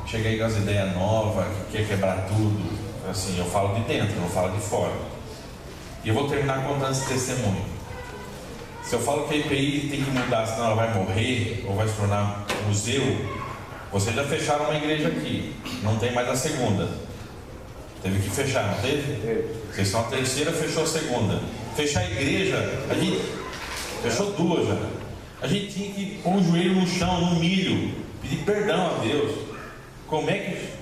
chega aí com as ideias novas, que quer quebrar tudo. Assim, eu falo de dentro, eu não falo de fora. E eu vou terminar contando esse testemunho. Se eu falo que a IPI tem que mudar, senão ela vai morrer ou vai se tornar museu, vocês já fecharam uma igreja aqui, não tem mais a segunda. Teve que fechar, não teve? Vocês são a terceira, fechou a segunda. Fechar a igreja, a gente fechou duas já. A gente tinha que pôr o joelho no chão, no milho, pedir perdão a Deus. Como é que...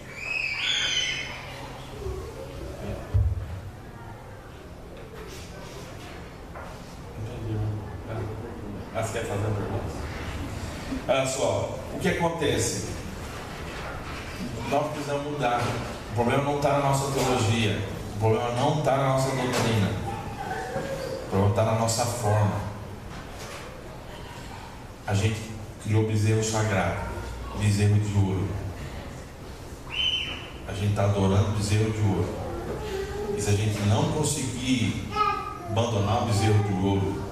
Você quer fazer a pergunta? Olha só, o que acontece? Nós precisamos mudar. O problema não está na nossa teologia. O problema não está na nossa doutrina. O problema está na nossa forma. A gente criou bezerro sagrado, bezerro de ouro. A gente está adorando bezerro de ouro. E se a gente não conseguir abandonar o bezerro de ouro,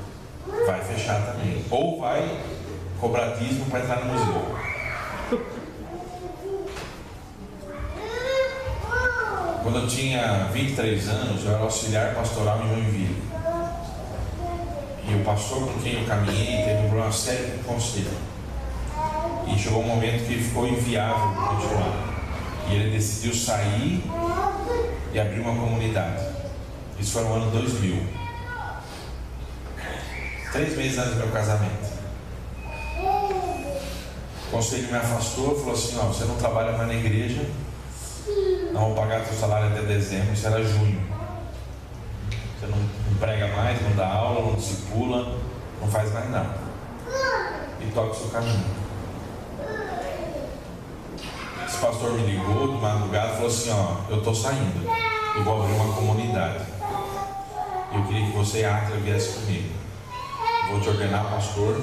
vai fechar também. Ou vai cobrar dízimo para entrar no museu. Quando eu tinha 23 anos, eu era auxiliar pastoral em Joinville. E o pastor com quem eu caminhei teve um problema sério com o conselho. E chegou um momento que ele ficou inviável continuar. E ele decidiu sair e abrir uma comunidade. Isso foi no ano 2000. 3 meses antes do meu casamento. O conselho me afastou e falou assim: você não trabalha mais na igreja, não vou pagar teu salário até dezembro. Isso era junho. Você não prega mais, não dá aula, não discipula, não faz mais nada. E toca o seu caminho. Esse pastor me ligou de madrugada e falou assim: eu estou saindo e vou abrir uma comunidade. Eu queria que você e a Átila viesse comigo. Vou te ordenar pastor.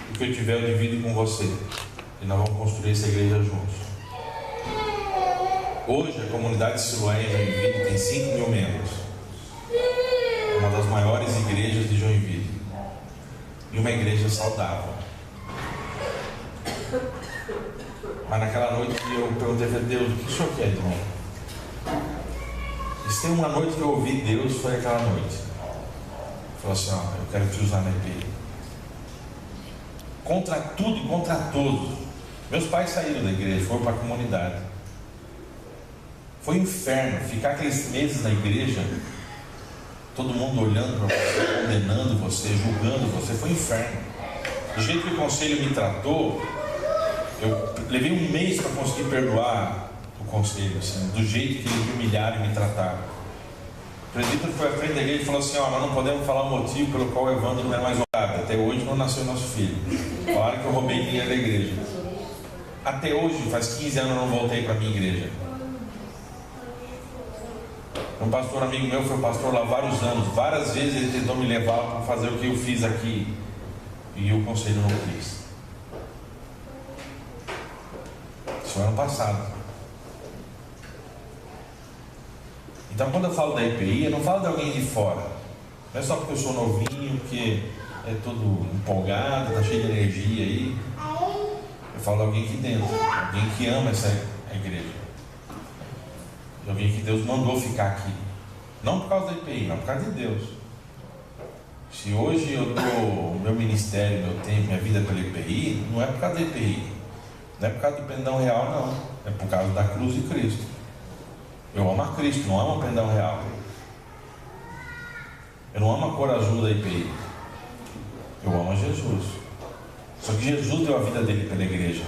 O que eu tiver eu divido com você. E nós vamos construir essa igreja juntos. Hoje a comunidade Siloé em Joinville tem 5.000 membros. É uma das maiores igrejas de Joinville. E uma igreja saudável. Mas naquela noite eu perguntei para Deus: o que o senhor quer de mim? E se tem uma noite que eu ouvi Deus, foi aquela noite. Falou assim: eu quero te usar na IPI. Contra tudo e contra todos. Meus pais saíram da igreja, foram para a comunidade. Foi um inferno ficar aqueles meses na igreja, todo mundo olhando para você, condenando você, julgando você. Foi um inferno. Do jeito que o conselho me tratou, eu levei um mês para conseguir perdoar o conselho, assim, do jeito que eles me humilharam e me trataram. O presbítero foi à frente da igreja e falou assim: nós não podemos falar o motivo pelo qual o Evandro não é mais orado. Até hoje não nasceu nosso filho. Falaram que eu roubei dinheiro da igreja. Até hoje, faz 15 anos eu não voltei para a minha igreja. Um pastor amigo meu foi pastor lá há vários anos. Várias vezes ele tentou me levar para fazer o que eu fiz aqui. E o conselho não quis. Isso foi ano passado. Então, quando eu falo da IPI, eu não falo de alguém de fora. Não é só porque eu sou novinho, porque é todo empolgado, está cheio de energia aí. Eu falo de alguém aqui dentro, alguém que ama essa igreja. De alguém que Deus mandou ficar aqui. Não por causa da IPI, mas por causa de Deus. Se hoje eu dou o meu ministério, meu tempo, minha vida pela IPI, não é por causa da IPI. Não é por causa do pendão real, não. É por causa da cruz de Cristo. Eu amo a Cristo, não amo o pendão real. Eu não amo a cor azul da IPI. Eu amo a Jesus. Só que Jesus deu a vida dele pela igreja.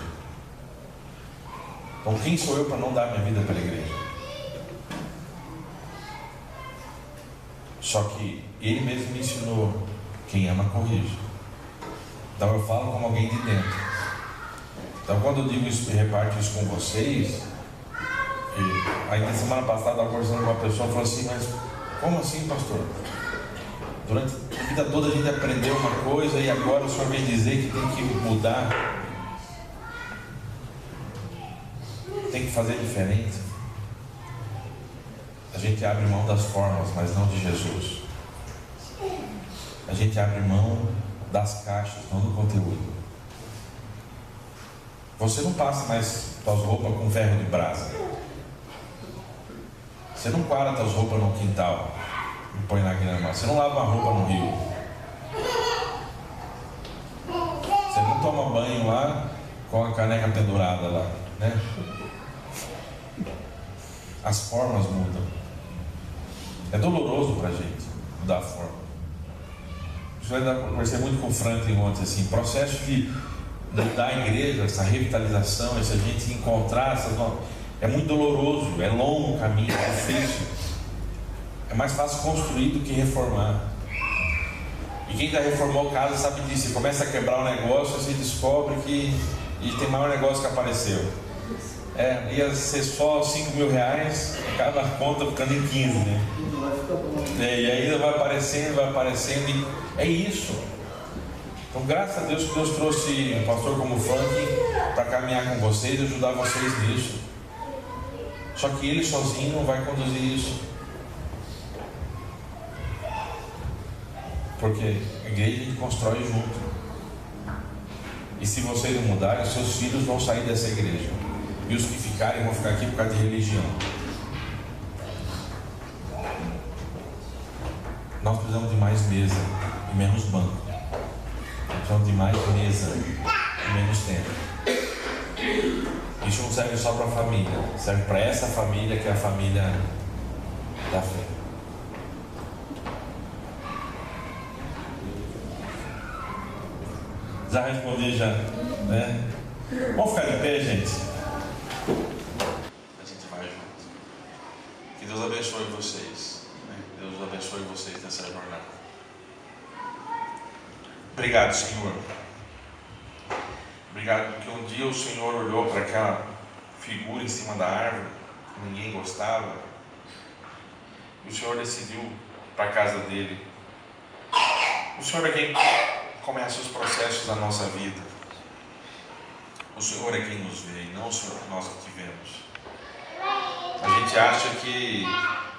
Então quem sou eu para não dar minha vida pela igreja? Só que Ele mesmo me ensinou: quem ama corrige. Então eu falo como alguém de dentro. Então quando eu digo isso, reparto isso com vocês, aí na semana passada eu estava conversando com uma pessoa e falou assim: mas como assim, pastor? Durante a vida toda a gente aprendeu uma coisa e agora o senhor vem dizer que tem que mudar, tem que fazer diferente. A gente abre mão das formas, mas não de Jesus. A gente abre mão das caixas, não do conteúdo. Você não passa mais suas roupas com ferro de brasa. Você não guarda suas roupas no quintal e põe na grama. Você não lava a roupa no rio. Você não toma banho lá com a caneca pendurada lá, né? As formas mudam. É doloroso pra gente mudar a forma. Eu conversei muito com o Franklin ontem, assim, processo de mudar a igreja, essa revitalização, essa gente encontrar essas novas, é muito doloroso, é longo o caminho, é difícil. É mais fácil construir do que reformar. E quem já reformou casa sabe disso. Você começa a quebrar o negócio, você descobre que tem maior negócio que apareceu. Ia ser só 5 mil reais, acaba a conta ficando em 15, né? E aí vai aparecendo, e é isso. Então, graças a Deus que Deus trouxe um pastor como o Frank para caminhar com vocês e ajudar vocês nisso. Só que ele sozinho não vai conduzir isso. Porque a igreja a gente constrói junto. E se vocês não mudarem, os seus filhos vão sair dessa igreja. E os que ficarem vão ficar aqui por causa de religião. Nós precisamos de mais mesa e menos banco. Nós precisamos de mais mesa e menos tempo. Isso não serve só para a família, serve para essa família que é a família da fé. Já respondi já, né? Vamos ficar de pé, gente? A gente vai junto. Que Deus abençoe vocês, né? Deus abençoe vocês nessa jornada. Obrigado, Senhor. Obrigado porque um dia o Senhor olhou para aquela figura em cima da árvore que ninguém gostava e o Senhor decidiu para a casa dele. O Senhor é quem começa os processos da nossa vida. O Senhor é quem nos vê e não o Senhor nós que tivemos. A gente acha que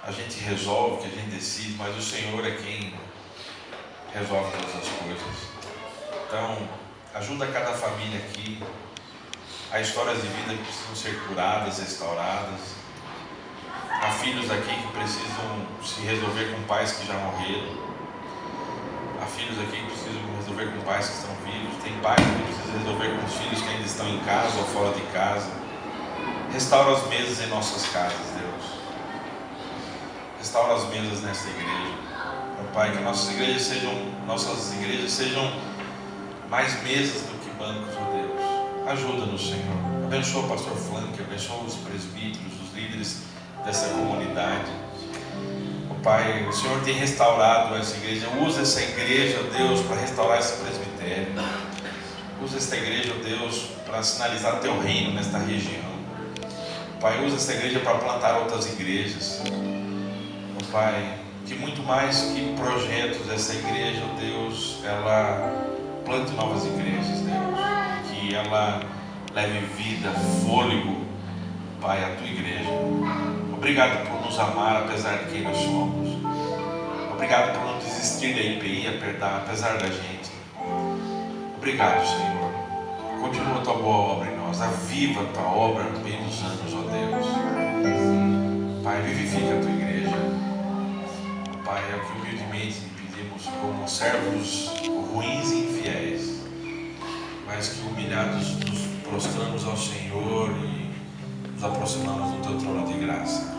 a gente resolve, que a gente decide, mas o Senhor é quem resolve todas as coisas. Então, ajuda cada família aqui. Há histórias de vida que precisam ser curadas, restauradas. Há filhos aqui que precisam se resolver com pais que já morreram. Há filhos aqui que precisam resolver com pais que estão vivos. Tem pais que precisam resolver com os filhos que ainda estão em casa ou fora de casa. Restaura as mesas em nossas casas, Deus. Restaura as mesas nesta igreja. Meu Pai, que nossas igrejas sejam mais mesas do que bancos, ó Deus. Ajuda-nos, Senhor. Abençoa o pastor Frank, abençoa os presbíteros, os líderes dessa comunidade. Pai, o Senhor tem restaurado essa igreja. Usa essa igreja, Deus, para restaurar esse presbitério. Usa esta igreja, Deus, para sinalizar teu reino nesta região. Pai, usa essa igreja para plantar outras igrejas. Pai, que muito mais que projetos dessa igreja, Deus, ela plante novas igrejas, Deus. Que ela leve vida, fôlego, Pai, à tua igreja. Obrigado por nos amar apesar de quem nós somos. Obrigado por não desistir da IPI apesar da gente. Obrigado, Senhor. Continua a tua boa obra em nós. Aviva a tua obra no meio dos anos, ó Deus. Pai, vivifica a tua igreja. Pai, é o que humildemente pedimos como servos ruins e infiéis, mas que humilhados nos prostramos ao Senhor e nos aproximamos do teu trono de graça.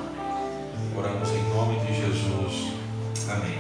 Oramos em nome de Jesus. Amém.